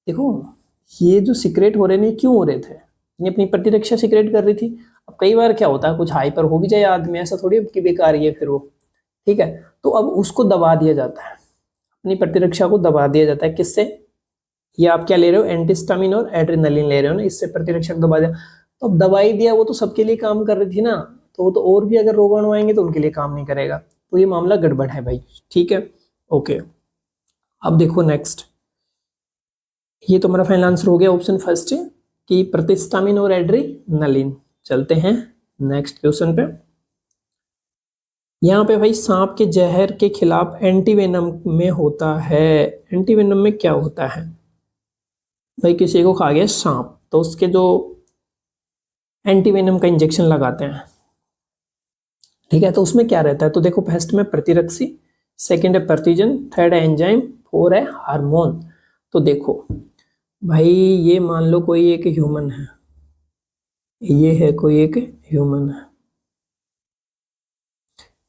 देखो, ये जो सीक्रेट हो रहे हैं, क्यों हो रहे थे? ये अपनी प्रतिरक्षा सीक्रेट कर रही थी। अब कई बार क्या होता है, कुछ हाइपर हो भी जाए आदमी, ऐसा थोड़ी कि बेकार ही है फिर वो। ठीक है, तो अब उसको दबा दिया जाता है, अपनी प्रतिरक्षा को दबा दिया जाता है। किससे? ये आप क्या ले रहे हो? एंटीस्टामिन और एड्रेनलिन ले रहे हो ना, इससे प्रतिरक्षा को दबा दिया। तो अब दवाई दिया, वो तो सबके लिए काम कर रही थी ना, तो वो तो और भी अगर रोगाणु आएंगे तो उनके लिए काम नहीं करेगा। तो ये मामला गड़बड़ है भाई। ठीक है, ओके। अब देखो नेक्स्ट, ये तो मेरा फाइनल आंसर हो गया ऑप्शन फर्स्ट कि प्रतिस्टामिन और एड्रेनलिन। चलते हैं नेक्स्ट क्वेश्चन पे। यहाँ पे भाई, सांप के जहर के खिलाफ एंटीवेनम में होता है। एंटीवेनम में क्या होता है भाई? किसी को खा गया सांप, तो उसके जो एंटीवेनम का इंजेक्शन लगाते हैं, ठीक है, तो उसमें क्या रहता है? तो देखो, फर्स्ट में प्रतिरक्षी, सेकंड है प्रतिजन, थर्ड है एंजाइम, फोर है हार्मोन। तो देखो भाई, ये मान लो कोई एक ह्यूमन है, ये है कोई एक ह्यूमन है,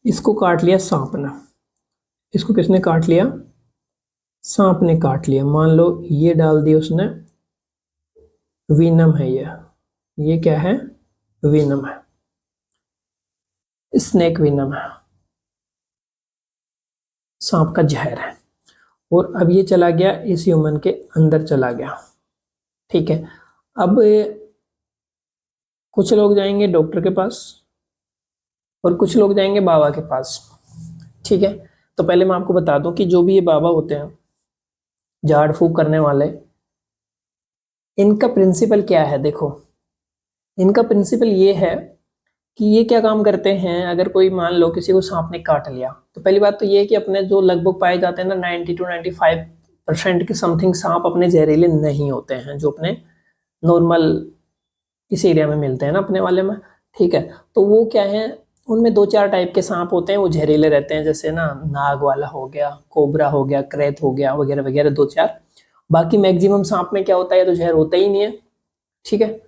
इसको काट लिया सांप ने। इसको किसने काट लिया? सांप ने काट लिया। मान लो ये डाल दिया उसने, वीनम है ये क्या है? वीनम है, स्नेक वीनम है, सांप का जहर है। और अब ये चला गया इस ह्यूमन के अंदर चला गया। ठीक है, अब कुछ लोग जाएंगे डॉक्टर के पास और कुछ लोग जाएंगे बाबा के पास। ठीक है, तो पहले मैं आपको बता दूं कि जो भी ये बाबा होते हैं, झाड़ फूक करने वाले, इनका प्रिंसिपल क्या है? देखो, इनका प्रिंसिपल ये है कि ये क्या काम करते हैं, अगर कोई मान लो किसी को सांप ने काट लिया, तो पहली बात तो ये है कि अपने जो लगभग पाए जाते हैं ना 90 to 95% के समथिंग सांप अपने जहरीले नहीं होते हैं, जो अपने नॉर्मल इस एरिया में मिलते हैं ना अपने वाले में। ठीक है, तो वो क्या है, उनमें दो चार टाइप के सांप होते हैं, वो जहरीले रहते हैं, जैसे ना नाग वाला हो गया, कोबरा हो गया, क्रेत हो गया, वगैरह वगैरह दो चार। बाकी मैक्सिमम सांप में क्या होता है, तो जहर होता ही नहीं है। ठीक है,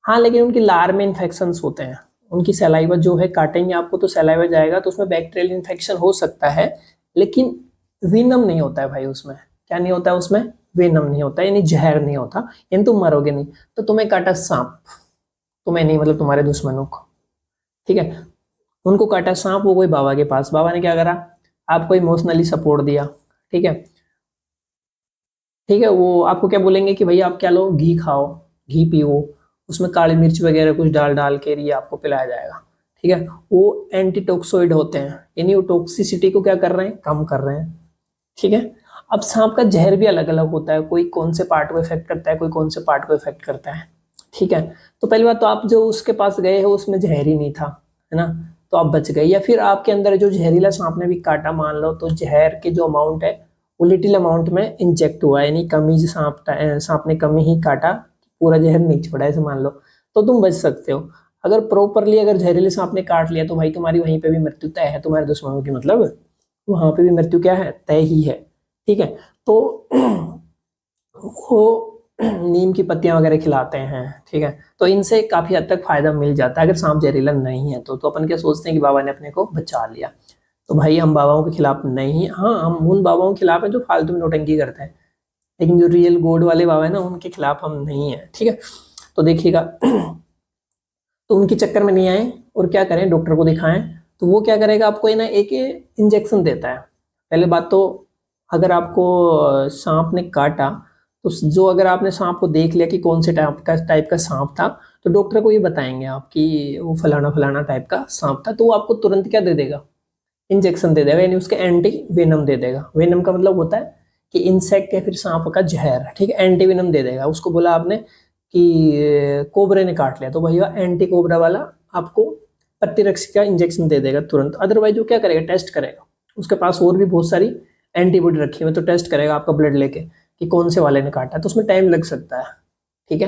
हाँ, लेकिन उनकी लार में इन्फेक्शन होते हैं, उनकी सलाइवा जो है, काटेंगे आपको तो सलाइवा जाएगा, तो उसमें बैक्टीरियल इन्फेक्शन हो सकता है, लेकिन विनम नहीं होता है भाई उसमें। क्या नहीं होता है उसमें? विनम नहीं होता, यानी जहर नहीं होता, यानी तुम मरोगे नहीं। तो तुम्हें काटा सांप, तुम्हें नहीं, मतलब तुम्हारे दुश्मनों को। ठीक है, उनको काटा सांप, वो कोई बाबा के पास, बाबा ने क्या करा? आपको इमोशनली सपोर्ट दिया। ठीक है, ठीक है, वो आपको क्या बोलेंगे कि भाई आप क्या लो, घी खाओ, घी पियो, उसमें काली मिर्च वगैरह कुछ डाल डाल के ये आपको पिलाया जाएगा। ठीक है, वो एंटीटॉक्सोइड होते हैं, यानी वो टॉक्सिसिटी को क्या कर रहे हैं? कम कर रहे हैं। ठीक है, अब सांप का जहर भी अलग अलग होता है, कोई कौन से पार्ट को इफेक्ट करता है, कोई कौन से पार्ट को इफेक्ट करता है। ठीक है, तो पहली बात तो आप जो उसके पास गए हो उसमें जहर ही नहीं था, है ना, तो आप बच गए। या फिर आपके अंदर जो जहरीला सांप ने भी काटा, मान लो, तो जहर के जो अमाउंट है वो लिटिल अमाउंट में इंजेक्ट हुआ, यानी कम ही सांप ने कम ही काटा, पूरा जहर नहीं छोड़ा ऐसे मान लो, तो तुम बच सकते हो। अगर प्रॉपरली अगर जहरीले सांप ने काट लिया तो भाई तुम्हारी वहीं पे भी मृत्यु तय है, तुम्हारे दुश्मनों की, मतलब वहां पे भी मृत्यु क्या है, तय ही है। ठीक है, तो वो नीम की पत्तियां वगैरह खिलाते हैं। ठीक है, तो इनसे काफी हद तक फायदा मिल जाता है अगर सांप जहरीला नहीं है तो अपन क्या सोचते हैं कि बाबा ने अपने को बचा लिया। तो भाई हम बाबाओं के खिलाफ नहीं, हाँ हम उन बाबाओं के खिलाफ हैं जो फालतू में नौटंकी करते हैं, लेकिन जो रियल गॉड वाले बाबा है ना उनके खिलाफ हम नहीं है। ठीक है, तो देखिएगा तो उनके चक्कर में नहीं आए और क्या करें, डॉक्टर को दिखाएं। तो वो क्या करेगा, आपको ना एक इंजेक्शन देता है। पहले बात तो अगर आपको सांप ने काटा तो जो अगर आपने सांप को देख लिया कि कौन से टाइप का सांप था, तो डॉक्टर को ये बताएंगे आप कि वो फलाना फलाना टाइप का सांप था, तो वो आपको तुरंत क्या दे देगा, इंजेक्शन दे देगा, यानी उसके एंटी वेनम दे देगा। वेनम का मतलब होता है कि इंसेक्ट या फिर सांप का जहर। ठीक है, एंटी वेनम दे देगा। उसको बोला आपने कि कोबरे ने काट लिया तो भैया एंटी कोबरा वाला आपको प्रतिरक्षी का इंजेक्शन दे देगा तुरंत। अदरवाइज वो क्या करेगा, टेस्ट करेगा, उसके पास और भी बहुत सारी एंटीबॉडी रखी हुई, तो टेस्ट करेगा आपका ब्लड लेके कि कौन से वाले ने काटा है, तो उसमें टाइम लग सकता है। ठीक है,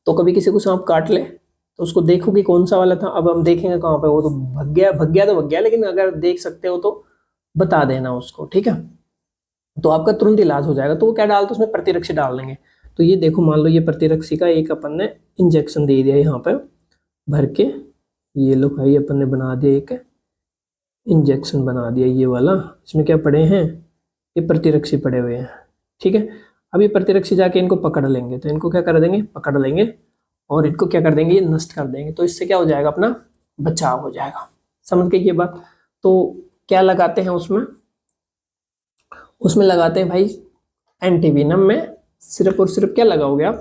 तो कभी किसी को सांप काट ले तो उसको देखो कि कौन सा वाला था। अब हम देखेंगे कहाँ पे, वो तो भग गया तो भग गया, लेकिन अगर देख सकते हो तो बता देना उसको। ठीक है, तो आपका तुरंत इलाज हो जाएगा। तो वो क्या डालते उसमें, प्रतिरक्षी डाल देंगे। तो ये देखो मान लो ये प्रतिरक्षी का एक अपन ने इंजेक्शन दे दिया यहाँ पे भर के, ये लो भाई अपन ने बना दिया, एक इंजेक्शन बना दिया ये वाला। इसमें क्या पड़े हैं, ये प्रतिरक्षी पड़े हुए हैं। ठीक है, अब ये प्रतिरक्षी जाके इनको पकड़ लेंगे, तो इनको क्या कर देंगे, पकड़ लेंगे और इनको क्या कर देंगे, ये नष्ट कर देंगे। तो इससे क्या हो जाएगा, अपना बचाव हो जाएगा। समझ गए ये बात। तो क्या लगाते हैं उसमें, उसमें लगाते हैं भाई एंटीवेनम में सिर्फ और सिर्फ क्या लगाओगे आप,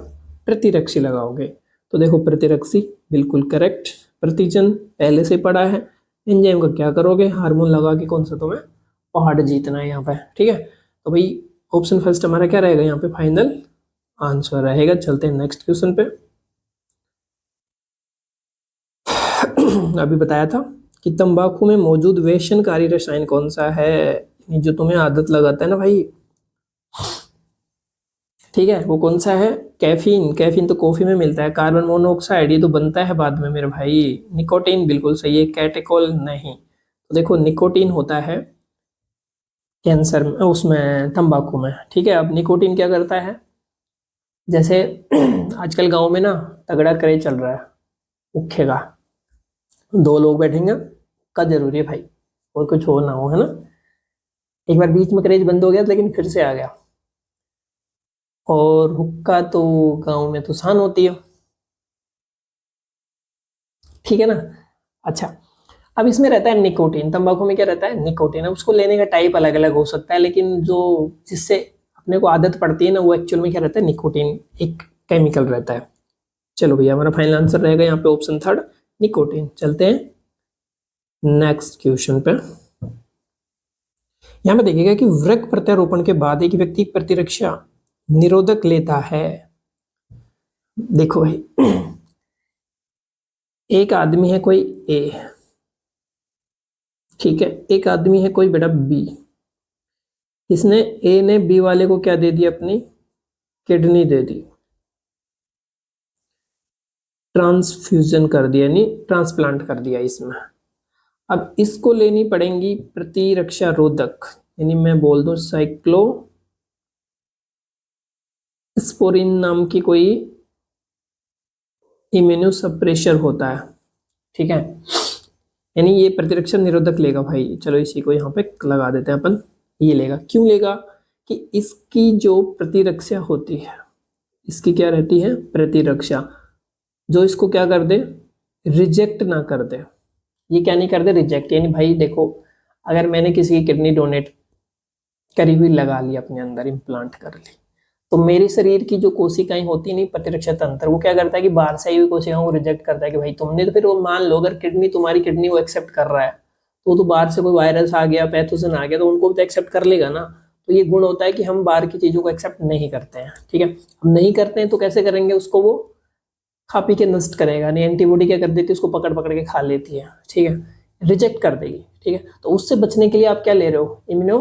प्रतिरक्षी लगाओगे। तो देखो प्रतिरक्षी बिल्कुल करेक्ट, प्रतिजन पहले से पढ़ा है। एंजाइम का क्या करोगे, हार्मोन लगा के कौन सा तुम्हें पहाड़ जीतना है यहाँ पे। ठीक है, तो भाई ऑप्शन फर्स्ट हमारा क्या रहेगा यहाँ पे, फाइनल आंसर रहेगा। चलते हैं नेक्स्ट क्वेश्चन पे। अभी बताया था कि तंबाकू में मौजूद व्यसनकारी रसायन कौन सा है, यानी जो तुम्हें आदत लगाता है ना भाई। ठीक है, वो कौन सा है, कैफीन। कैफीन तो कॉफी में मिलता है। कार्बन मोनोऑक्साइड ये तो बनता है बाद में मेरे भाई। निकोटीन बिल्कुल सही है, कैटेकोल नहीं। तो देखो निकोटीन होता है कैंसर में, उसमें तंबाकू में। ठीक है, अब निकोटीन क्या करता है, जैसे आजकल गांव में ना तगड़ा क्रेज चल रहा है उखे का, दो लोग बैठेंगे का जरूरी है भाई, और कुछ हो ना हो, है ना। एक बार बीच में क्रेज बंद हो गया लेकिन फिर से आ गया। और हुक्का तो गांव में तो शान होती है। ठीक है ना। अच्छा, अब इसमें रहता है निकोटीन, तंबाकू में क्या रहता है, निकोटीन। अब उसको लेने का टाइप अलग अलग हो सकता है, लेकिन जो जिससे अपने को आदत पड़ती है ना, वो एक्चुअल में क्या रहता है, निकोटीन एक केमिकल रहता है। चलो भैया हमारा फाइनल आंसर रहेगा यहाँ पे ऑप्शन थर्ड, निकोटीन। चलते हैं नेक्स्ट क्वेश्चन पे। यहाँ पे देखिएगा कि वृक्क प्रत्यारोपण के बाद एक व्यक्ति प्रतिरक्षा निरोधक लेता है। देखो भाई एक आदमी है कोई ए, ठीक है, एक आदमी है कोई बेटा बी। इसने ए ने बी वाले को क्या दे दिया, अपनी किडनी दे दी, ट्रांसफ्यूजन कर दिया, यानी ट्रांसप्लांट कर दिया इसमें। अब इसको लेनी पड़ेंगी प्रतिरक्षा रोधक, यानी मैं बोल दूं साइक्लो स्पोरिन नाम की कोई इम्यूनो सप्रेशर होता है। ठीक है, यानी ये प्रतिरक्षा निरोधक लेगा भाई। चलो इसी को यहाँ पे लगा देते हैं अपन, ये लेगा। क्यों लेगा, कि इसकी जो प्रतिरक्षा होती है, इसकी क्या रहती है, प्रतिरक्षा, जो इसको क्या कर दे, रिजेक्ट ना कर दे। ये क्या नहीं कर दे, रिजेक्ट। यानी भाई देखो अगर मैंने किसी की किडनी डोनेट करी हुई लगा ली, अपने अंदर इम्प्लांट कर ली, तो मेरे शरीर की जो कोशिकाएं होती नहीं, प्रतिरक्षा तंत्र, वो क्या करता है कि बाहर से आई हुई कोशिकाओं को रिजेक्ट करता है कि भाई तुमने, तो फिर वो मान लो अगर किडनी तुम्हारी किडनी वो एक्सेप्ट कर रहा है, तो बाहर से कोई वायरस आ गया, पैथोजन आ गया, तो उनको भी तो एक्सेप्ट कर लेगा ना। तो ये गुण होता है कि हम बाहर की चीजों को एक्सेप्ट नहीं करते हैं। ठीक है, हम नहीं करते हैं तो कैसे करेंगे, उसको वो खा पी के नष्ट करेगा। नहीं, एंटीबॉडी क्या कर देती है, उसको पकड़ पकड़ के खा लेती है। ठीक है, रिजेक्ट कर देगी। ठीक है, तो उससे बचने के लिए आप क्या ले रहे हो, इम्यूनो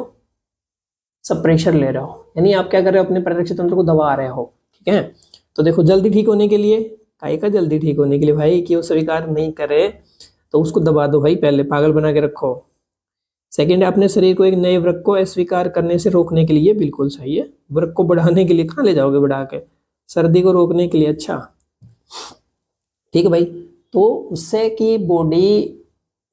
सब प्रेशर ले रहे हो, यानी आप क्या कर रहे हो, अपने प्रतिरक्षी तंत्र को दबा रहे हो। ठीक है, तो देखो जल्दी ठीक होने के लिए, काहे का जल्दी ठीक होने के लिए भाई, कि वो स्वीकार नहीं करे तो उसको दबा दो भाई, पहले पागल बना के रखो। सेकंड है, अपने शरीर को एक नए वृक्क को अस्वीकार करने से रोकने के लिए, बिल्कुल सही है। वृक्क को बढ़ाने के लिए कहाँ ले जाओगे बढ़ा के, सर्दी को रोकने के लिए, अच्छा ठीक है भाई। तो उससे कि बॉडी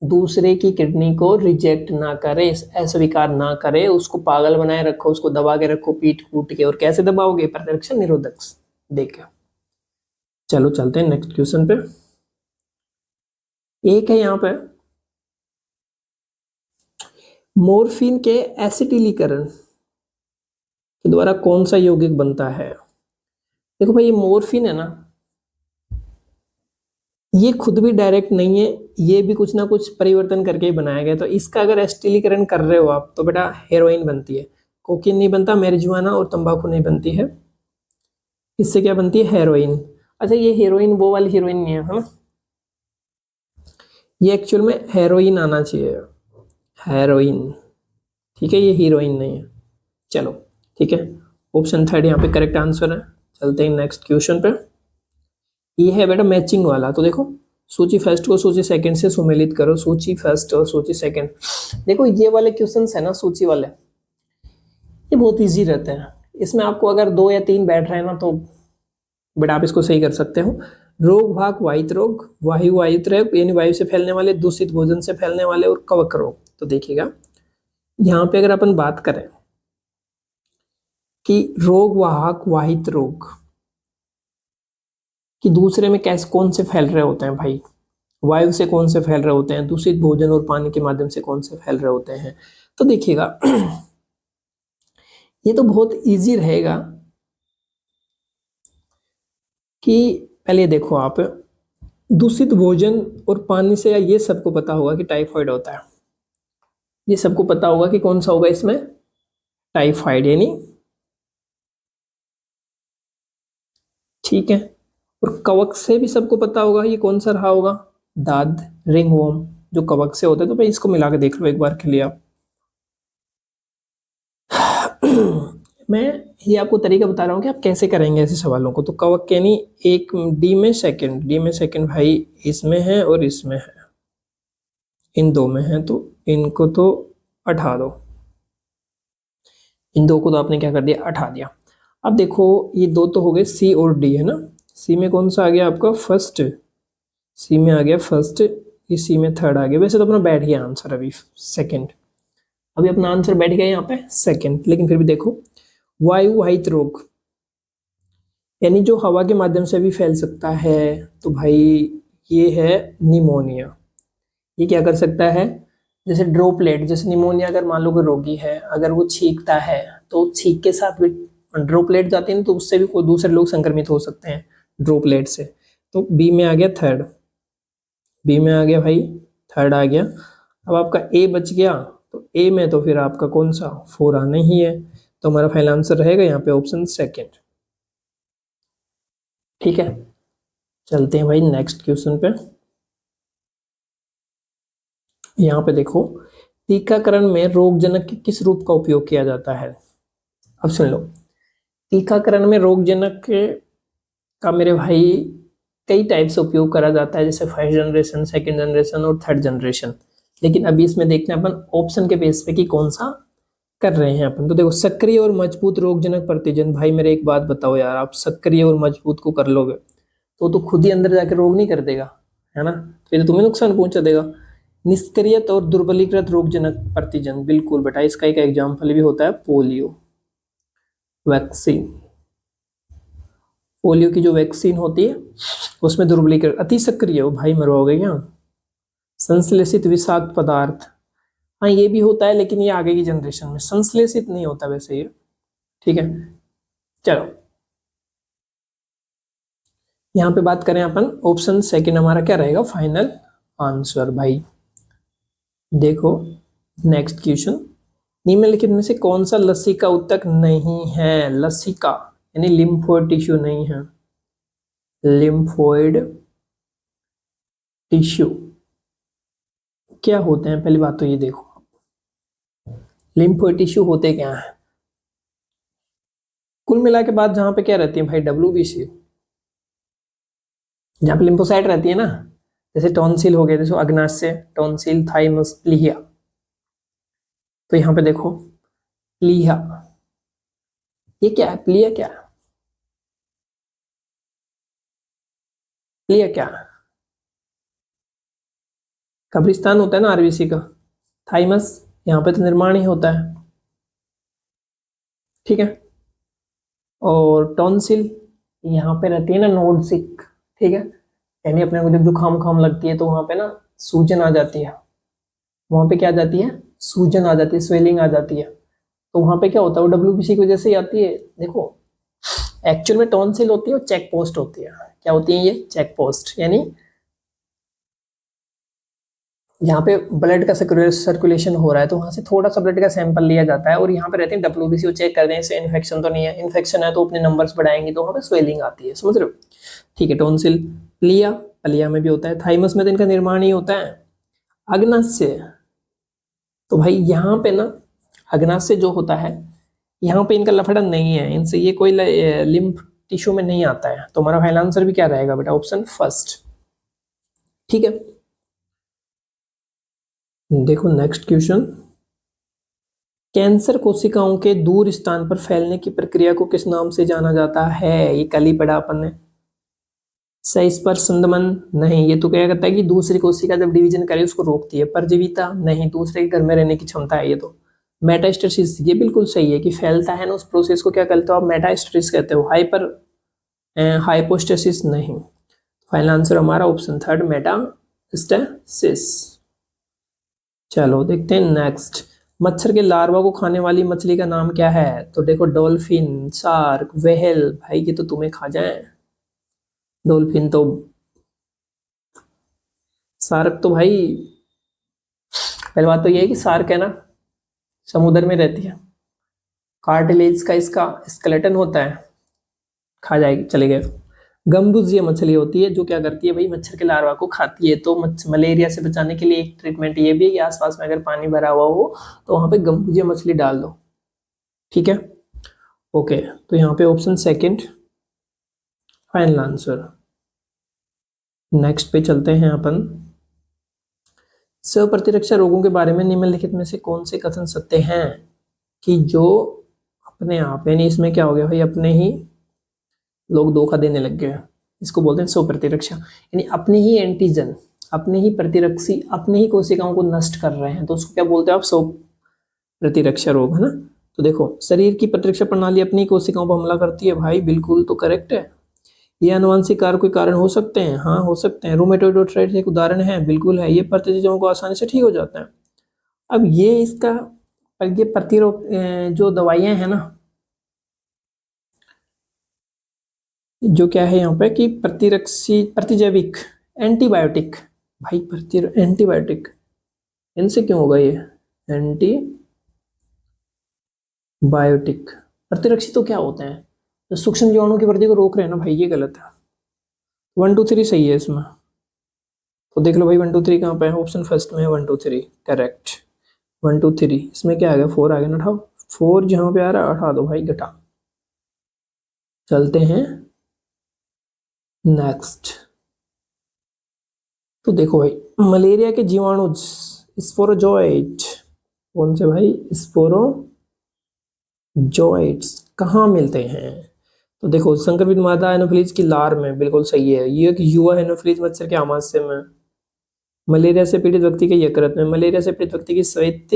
दूसरे की किडनी को रिजेक्ट ना करे, अस्वीकार ना करे, उसको पागल बनाए रखो, उसको दबा के रखो पीट कूट के। और कैसे दबाओगे, प्रतिरक्षण निरोधक देके। चलो चलते हैं नेक्स्ट क्वेश्चन पे। एक है यहाँ पे, मोर्फिन के एसिटिलीकरण के द्वारा कौन सा यौगिक बनता है। देखो भाई, ये मोर्फिन है ना, ये खुद भी डायरेक्ट नहीं है, ये भी कुछ ना कुछ परिवर्तन करके ही बनाया गया। तो इसका अगर एसिटिलीकरण कर रहे हो आप तो बेटा हेरोइन बनती है। कोकीन नहीं बनता, मैरिजुआना और तंबाकू नहीं बनती है। इससे क्या बनती है, हेरोइन। अच्छा, ये हेरोइन वो वाली हीरोइन नहीं है ना, ये एक्चुअल में हेरोइन आना चाहिए, हेरोइन। ठीक है, ये हीरोइन नहीं है। चलो ठीक है, ऑप्शन थर्ड यहाँ पे करेक्ट आंसर है। चलते हैं नेक्स्ट क्वेश्चन पे। ये है बेटा मैचिंग वाला। तो देखो, सूची फर्स्ट को सूची सेकंड से सुमेलित करो, सूची फर्स्ट और सूची सेकंड। देखो ये वाले क्वेश्चंस है ना, सूची वाले, ये बहुत इजी रहते हैं। इसमें आपको अगर 2 या 3 बैठ रहे हैं ना तो बेटा आप इसको सही कर सकते हो। रोग भाग वाहित रोग, वायु वाहित रोग यानी वायु से फैलने वाले, दूषित भोजन से फैलने वाले, और कवक रोग। तो देखिएगा यहाँ पे अगर अपन बात करें कि रोग वाहक वाहित रोग कि दूसरे में कैसे कौन से फैल रहे होते हैं भाई, वायु से कौन से फैल रहे होते हैं, दूषित भोजन और पानी के माध्यम से कौन से फैल रहे होते हैं। तो देखिएगा ये तो बहुत इजी रहेगा कि पहले देखो आप, दूषित भोजन और पानी से ये सबको पता होगा कि टाइफाइड होता है, ये सबको पता होगा कि कौन सा होगा इसमें, टाइफाइड यानी। ठीक है, और कवक से भी सबको पता होगा ये कौन सा रहा होगा, दाद रिंगवॉर्म, जो कवक से होता है। तो भाई इसको मिला के देख लो एक बार के लिए आप। मैं ये आपको तरीका बता रहा हूँ कि आप कैसे करेंगे ऐसे सवालों को। तो कवक यानी एक डी में सेकंड, डी में सेकंड भाई इसमें है और इसमें है, इन दो में है, तो इनको तो हटा दो, इन दो को तो आपने क्या कर दिया, हटा दिया। अब देखो ये दो तो हो गए, सी और डी है ना। सी में कौन सा आ गया आपका, फर्स्ट, सी में आ गया फर्स्ट, ये सी में थर्ड आ गया। वैसे तो अपना बैठ गया आंसर अभी सेकंड, अभी अपना आंसर बैठ गया यहाँ पे सेकंड। लेकिन फिर भी देखो, वायु वाहित रोग यानी जो हवा के माध्यम से भी फैल सकता है, तो भाई ये है निमोनिया। ये क्या कर सकता है, जैसे ड्रॉपलेट, जैसे निमोनिया अगर मान लो कोई रोगी है, अगर वो छींकता है तो छींक के साथ भी ड्रॉपलेट जाती है, तो उससे भी कोई दूसरे लोग संक्रमित हो सकते हैं ड्रॉपलेट से। तो बी में आ गया थर्ड, बी में आ गया भाई थर्ड आ गया। अब आपका ए बच गया, तो ए में तो फिर आपका कौन सा, फोर आना ही है। तो हमारा फाइनल आंसर रहेगा यहाँ पे ऑप्शन सेकेंड। ठीक है, चलते हैं भाई नेक्स्ट क्वेश्चन पे। यहाँ पे देखो, टीकाकरण में रोगजनक के किस रूप का उपयोग किया जाता है। अब सुन लो, टीकाकरण में रोगजनक का मेरे भाई कई टाइप से उपयोग करा जाता है, जैसे फर्स्ट जनरेशन, सेकंड जनरेशन और थर्ड जनरेशन। लेकिन अभी इसमें देखते हैं अपन ऑप्शन के बेस पे कि कौन सा कर रहे हैं अपन। तो देखो, सक्रिय और मजबूत रोगजनक प्रतिजन। भाई मेरे एक बात बताओ यार, आप सक्रिय और मजबूत को कर लोगे तो खुद ही अंदर जाके रोग नहीं कर देगा, है ना, तो ये तो तुम्हें नुकसान पहुंचा देगा। निष्क्रियत और दुर्बलीकृत रोगजनक प्रतिजन, बिल्कुल बेटा, इसका एक एग्जाम्पल भी होता है पोलियो वैक्सीन। पोलियो की जो वैक्सीन होती है उसमें दुर्बलीकृत, अति सक्रिय हो भाई, मरवाओगे क्या। संश्लेषित विषाक्त पदार्थ, हाँ ये भी होता है, लेकिन ये आगे की जनरेशन में, संश्लेषित नहीं होता वैसे ये। ठीक है, चलो यहाँ पे बात करें अपन, ऑप्शन सेकंड हमारा क्या रहेगा फाइनल आंसर भाई। देखो नेक्स्ट क्वेश्चन, निम्नलिखित में से कौन सा लसिका उत्तक नहीं है। लसिका यानी लिम्फोइड टिश्यू नहीं है, लिम्फोइड टिश्यू क्या होते हैं, पहली बात तो ये देखो, लिम्फोइड टिश्यू होते क्या है। कुल मिला के बाद जहां पे क्या रहती है भाई, WBC, जहां पे लिम्फोसाइट रहती है ना, जैसे टॉन्सिल हो गया, जैसे अग्नाशय, टॉन्सिल, थाइमस, प्लीहा। तो यहाँ पे देखो प्लीहा, ये क्या है, प्लीहा क्या है, प्लीहा क्या है, कब्रिस्तान होता है ना आरबीसी का। थाइमस, यहाँ पे तो निर्माण ही होता है, ठीक है। और टॉन्सिल, यहाँ पे रहती है ना नोडसिक, ठीक है, यानी अपने को जब जुकाम खाम लगती है तो वहां पे ना सूजन आ जाती है, वहां पे क्या आ जाती है, सूजन आ जाती है, स्वेलिंग आ जाती है। तो वहां पे क्या होता है, वो WBC की वजह से ही आती है। देखो एक्चुअल में टॉन्सिल होती है और चेक पोस्ट होती है। क्या होती है ये, चेक पोस्ट, यानी यहाँ पे ब्लड का सर्कुलेशन हो रहा है तो वहां से थोड़ा सा ब्लड का सैंपल लिया जाता है और यहाँ पे रहते हैं WBC, वो चेक कर रहे हैं इसे इन्फेक्शन तो नहीं है, इन्फेक्शन है तो अपने नंबर्स बढ़ाएंगे तो वहाँ पे स्वेलिंग आती है, समझ रहे हो। ठीक है, टॉन्सिल। प्लिया, प्लिया में भी होता है। थाइमस में तो इनका निर्माण ही होता है। अग्नाशय, तो भाई यहाँ पे ना अग्नाशय जो होता है, यहाँ पे इनका लफड़ा नहीं है, इनसे ये कोई लिम्फ टिश्यू में नहीं आता है। तो हमारा फाइनल आंसर भी क्या रहेगा बेटा, ऑप्शन फर्स्ट, ठीक है। देखो नेक्स्ट क्वेश्चन, कैंसर कोशिकाओं के दूर स्थान पर फैलने की प्रक्रिया को किस नाम से जाना जाता है, ये कल ही पढ़ा अपन ने। सस्पर्श संदमन नहीं, ये तो क्या करता है कि दूसरी कोशिका जब डिवीजन करे उसको रोकती है। परजीविता नहीं, दूसरे के घर में रहने की क्षमता है ये तो। मेटास्टेसिस, ये बिल्कुल सही है कि फैलता है ना उस प्रोसेस को क्या कहते हो आप, मेटास्टेसिस कहते हो। हाइपोस्टेसिस नहीं। फाइनल आंसर हमारा ऑप्शन थर्ड, मेटास्टेसिस। चलो देखते हैं नेक्स्ट, मच्छर के लार्वा को खाने वाली मछली का नाम क्या है। तो देखो डॉल्फिन, शार्क, व्हेल, भाई ये तो तुम्हें खा जाए। डॉल्फिन तो, शार्क तो भाई, पहली बात तो ये है कि शार्क है ना समुद्र में रहती है, कार्टिलेज का इसका स्केलेटन होता है, खा जाएगी, चले गए। गम्बुज ये मछली होती है जो क्या करती है भाई, मच्छर के लार्वा को खाती है। तो मलेरिया से बचाने के लिए एक ट्रीटमेंट ये भी है कि आसपास में अगर पानी भरा हुआ हो तो वहां पे गम्बुजिया मछली डाल दो, ठीक है। ओके, तो यहाँ पे option second final answer. Next पे चलते हैं अपन, स्वप्रतिरक्षा रोगों के बारे में निम्नलिखित में से कौन से कथन सत्य हैं कि जो अपने आप, यानी इसमें क्या हो गया भाई, अपने ही लोग धोखा देने लग गए हैं, इसको बोलते हैं स्वप्रतिरक्षा, यानी अपने ही एंटीजन, अपने ही प्रतिरक्षी, अपने ही कोशिकाओं को नष्ट कर रहे हैं, तो उसको क्या बोलते हैं आप, स्वप्रतिरक्षा रोग, है ना। तो देखो शरीर की प्रतिरक्षा प्रणाली अपनी कोशिकाओं पर हमला करती है, भाई बिल्कुल तो करेक्ट है। ये आनुवंशिक कारक कोई कारण हो सकते हैं, हाँ हो सकते हैं। रूमेटॉइड आर्थराइटिस एक उदाहरण है, बिल्कुल है। ये प्रतिजों को आसानी से ठीक हो जाता है। अब ये इसका, ये प्रतिरोग जो दवाइयां हैं ना, जो क्या है यहाँ पे कि प्रतिरक्षी, प्रतिजैविक, एंटीबायोटिक, भाई एंटीबायोटिक, इनसे क्यों होगा ये एंटीबायोटिक। प्रतिरक्षी तो क्या होते हैं, तो सूक्ष्म जीवाणु की वृद्धि को रोक रहे हैं ना भाई, ये गलत है। 1 2 3 सही है इसमें, तो देख लो भाई 1 2 3 कहाँ पे है, ऑप्शन फर्स्ट में है 1 2 3, करेक्ट। 1 2 3 इसमें क्या आ गया, 4 आ गया ना, उठाओ 4 जहाँ पे आ रहा है हटा दो भाई, घटा। चलते हैं नेक्स्ट, तो देखो भाई मलेरिया के जीवाणु स्पोरोजोइट, कौन से भाई, स्पोरोजोइट्स कहाँ मिलते हैं। तो देखो संक्रमित मादा एनोफिलीज की लार में, बिल्कुल सही है। ये एक युवा एनोफिलीज मच्छर के आमाशय में। मलेरिया से पीड़ित व्यक्ति के यकृत में। मलेरिया से पीड़ित व्यक्ति की श्वेत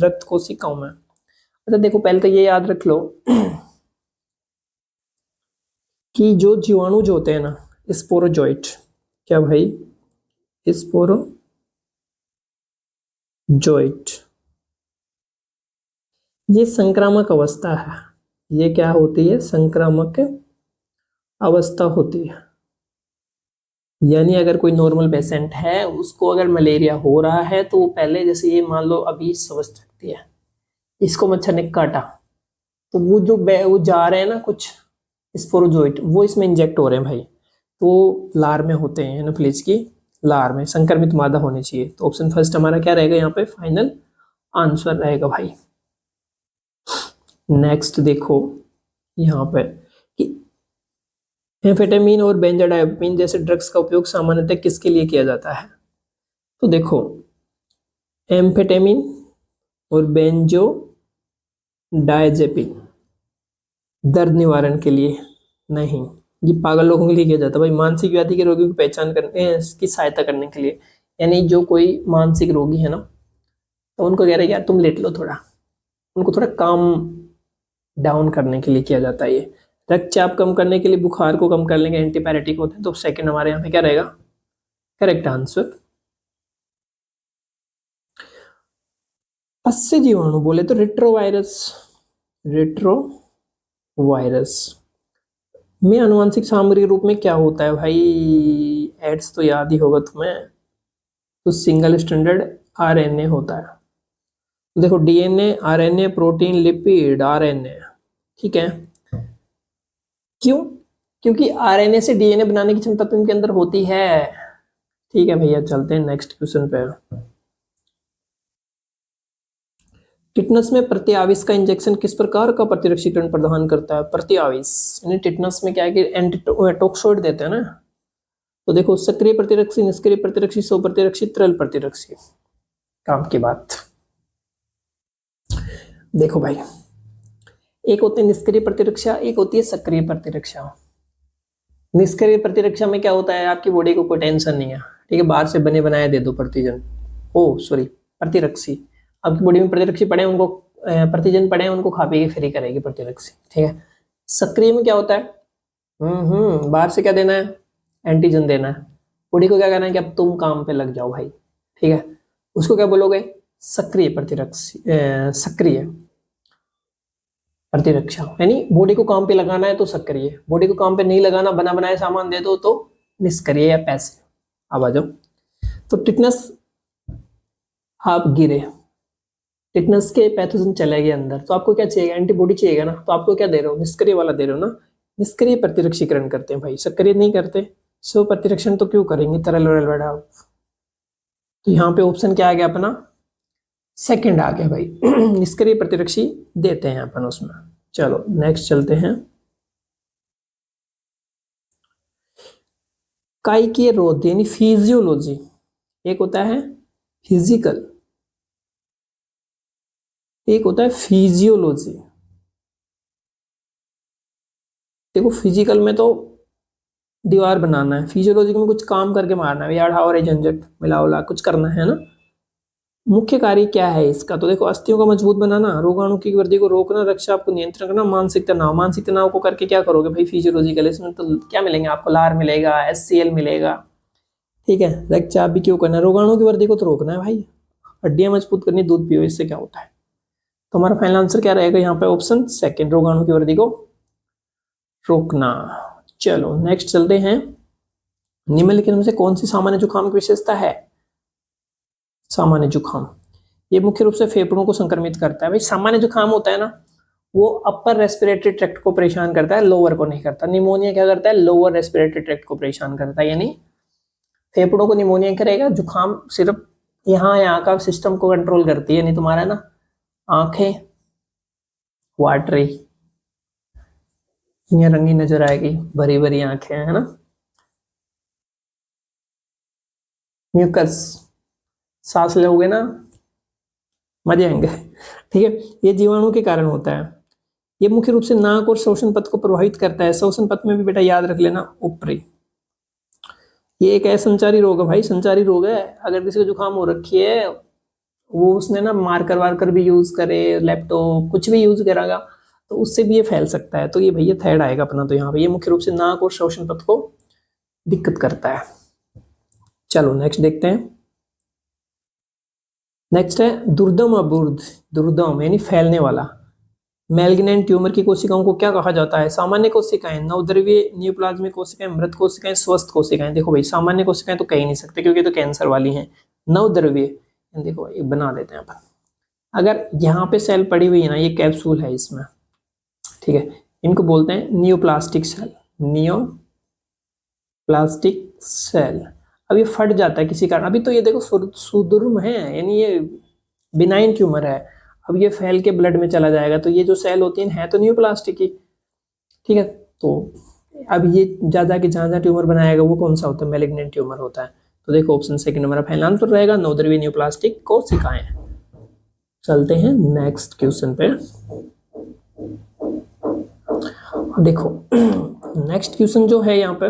रक्त कोशिकाओं में। अच्छा देखो पहले तो ये याद रख लो कि जो जीवाणु जो होते हैं ना, स्पोरोजोइट, क्या भाई, स्पोरोजोइट, ये संक्रामक अवस्था है। ये क्या होती है, संक्रामक अवस्था होती है। यानी अगर कोई नॉर्मल पेशेंट है उसको अगर मलेरिया हो रहा है तो वो पहले, जैसे ये मान लो अभी स्वस्थ व्यक्ति है, इसको मच्छर ने काटा, तो वो जो वो जा रहे हैं ना कुछ स्पोरोजोइट, वो इसमें इंजेक्ट हो रहे हैं भाई, तो लार में होते हैं एनोफिलीज की लार में, संक्रमित मादा होने चाहिए। तो ऑप्शन फर्स्ट हमारा क्या रहेगा यहाँ पे, फाइनल आंसर रहेगा भाई। नेक्स्ट देखो, यहाँ पे कि एम्फेटामिन और बेंजोडाइजेपिन जैसे ड्रग्स का उपयोग सामान्यतः किसके लिए किया जाता है? तो देखो, एम्फेटामिन और बेंजोडाइजेपिन दर्द निवारण के लिए नहीं, ये पागल लोगों के लिए किया जाता है भाई, मानसिक व्याधि के रोगियों की पहचान करने की सहायता करने के लिए। यानी जो कोई मानसिक रोगी है ना, तो उनको कह रहे हैं यार तुम लेट लो थोड़ा, उनको थोड़ा काम डाउन करने के लिए किया जाता है ये। रक्तचाप कम करने के लिए, बुखार को कम करने के एंटीपायरेटिक होते हैं। तो सेकंड हमारे यहाँ पे क्या रहेगा करेक्ट आंसर। 80 जीवाणु बोले तो रेट्रोवायरस, रेट्रोवायरस में आनुवंशिक सामग्री के रूप में क्या होता है भाई? एड्स तो याद ही होगा तुम्हें, तो सिंगल स्टैंडर्ड आरएनए होता है। तो देखो DNA, RNA, protein, lipid, RNA, ठीक है। क्यों? क्योंकि आरएनए से डीएनए बनाने की क्षमता तो इनके अंदर होती है। ठीक है भैया, चलते हैं नेक्स्ट क्वेश्चन पे। टिटनस में प्रतिआविष का इंजेक्शन किस प्रकार का प्रतिरक्षीकरण प्रदान करता है? प्रतिआविष यानी टिटनस में क्या है कि एंटीटोक्सोइड देते हैं ना। तो देखो सक्रिय प्रतिरक्षी, निष्क्रिय प्रतिरक्षी, स्व प्रतिरक्षी, तरल प्रतिरक्षी, काम की बात। देखो भाई, एक होती है निष्क्रिय प्रतिरक्षा, एक होती है सक्रिय प्रतिरक्षा। निष्क्रिय प्रतिरक्षा में क्या होता है, आपकी बॉडी को कोई टेंशन नहीं है, ठीक है, बाहर से बने बनाए दे दो प्रतिजन, प्रतिरक्षी, आपकी बॉडी में प्रतिरक्षी पड़े, उनको प्रतिजन पड़े, उनको खा पी के फ्री करेगी प्रतिरक्षी, ठीक है। सक्रिय में क्या होता है, बाहर से क्या देना है, एंटीजन देना है, बॉडी को क्या करना है कि अब तुम काम पे लग जाओ भाई, ठीक है। उसको क्या बोलोगे, सक्रिय प्रतिरक्षी, सक्रिय प्रतिरक्षा। यानी बॉडी को काम पे लगाना है तो सक्रिय, बॉडी को काम पे नहीं लगाना, बना बनाए सामान दे दो तो निष्क्रिय या पैसिव। अब आ जाओ, तो टिटनस आप गिरे, टिटनस के पैथोजन चले गए अंदर, तो आपको क्या चाहिए, एंटीबॉडी चाहिएगा ना, तो आपको क्या दे रहे हो, निष्क्रिय वाला दे रहे हो ना। निष्क्रिय प्रतिरक्षीकरण करते हैं भाई, सक्रिय नहीं करते। स्व प्रतिरक्षण तो क्यों करेंगे, तरल वरल बढ़ा। तो यहाँ पे ऑप्शन क्या आ गया अपना, सेकंड आ गया भाई निष्क्रिय प्रतिरक्षी देते हैं अपन उसमें। चलो नेक्स्ट चलते हैं। कायिकीय रोध यानी फिजियोलॉजी, एक होता है फिजिकल, एक होता है फिजियोलॉजी। देखो फिजिकल में तो दीवार बनाना है, फिजियोलॉजी में कुछ काम करके मारना है, यार और झंझट मिला उला कुछ करना है ना। मुख्य कार्य क्या है इसका, तो देखो अस्थियों को मजबूत बनाना, रोगाणु की वृद्धि को रोकना, रक्तचाप को नियंत्रण करना, मानसिक तनाव। मानसिक तनाव को करके क्या करोगे भाई फिजियोलॉजिकल, इसमें तो क्या मिलेंगे आपको, लार मिलेगा, HCl मिलेगा, ठीक है। रक्तचाप भी क्यों करना है, रोगाणु की वृद्धि को तो रोकना है भाई, हड्डियां मजबूत करनी, दूध पियो, इससे क्या होता है। तो हमारा फाइनल आंसर क्या रहेगा यहाँ पे, ऑप्शन सेकंड, रोगाणु की वृद्धि को रोकना। चलो नेक्स्ट चलते हैं। निम्नलिखित में से कौन सी सामान्य जुकाम की विशेषता है? सामान्य जुकाम ये मुख्य रूप से फेफड़ों को संक्रमित करता है भाई। सामान्य जुकाम होता है ना, वो अपर रेस्पिरेटरी ट्रैक्ट को परेशान करता है, लोअर को नहीं करता। निमोनिया क्या करता है, लोअर रेस्पिरेटरी ट्रैक्ट को परेशान करता है, यानी फेफड़ों को निमोनिया करेगा, जुकाम सिर्फ यहाँ का सिस्टम को कंट्रोल करती है, नहीं तुम्हारा ना आंखें वाटरी, ये रंगी नजर आएगी, भरी भरी आंखें है ना, म्यूकस, सांस लोगे ना मजे आएंगे, ठीक है। ये जीवाणु के कारण होता है। ये मुख्य रूप से नाक और श्वसन पथ को प्रभावित करता है। श्वसन पथ में भी बेटा याद रख लेना ऊपरी। ये एक ऐसा संचारी रोग है भाई, संचारी रोग है। अगर किसी को जुकाम हो रखी है, वो उसने ना मार्कर वार्कर भी यूज करे, लैपटॉप कुछ भी यूज करेगा, तो उससे भी ये फैल सकता है। तो ये भैया थर्ड आएगा अपना, तो यहाँ पे ये मुख्य रूप से नाक और श्वसन पथ को दिक्कत करता है। चलो नेक्स्ट देखते हैं। नेक्स्ट है दुर्दम अबुर्द, दुर्दम यानी फैलने वाला। मैलिग्नेंट ट्यूमर की कोशिकाओं को क्या कहा जाता है? सामान्य कोशिकाएं, नवद्रव्य न्यूप्लाज्मिक कोशिकाएं, मृत कोशिकाएं, स्वस्थ कोशिकाएं। देखो भाई सामान्य कोशिकाएं तो कह ही नहीं सकते क्योंकि तो कैंसर वाली हैं। नवद्रव्य देखो ये बना देते हैं अपन, अगर यहाँ पे सेल पड़ी हुई है ना, ये कैप्सूल है इसमें, ठीक है, इनको बोलते हैं नियोप्लास्टिक सेल, नियोप्लास्टिक सेल। अब ये फट जाता है किसी कारण, अभी तो ये देखो सुदूर्म है, यानी ये बिनाइन ट्यूमर है। अब ये फैल के ब्लड में चला जाएगा, तो ये जो सेल होती है तो नियोप्लास्टिक की, ठीक है। तो अब ये ज़्यादा कि जहाँ ट्यूमर बनाएगा वो कौन सा होता है, मैलिग्नेंट ट्यूमर होता है। तो देखो ऑप्शन सेकंड हमारा फाइनल आंसर रहेगा, नोदरवी न्यूप्लास्टिक कोशिकाएं। चलते हैं नेक्स्ट क्वेश्चन पे। देखो नेक्स्ट क्वेश्चन जो है यहाँ पे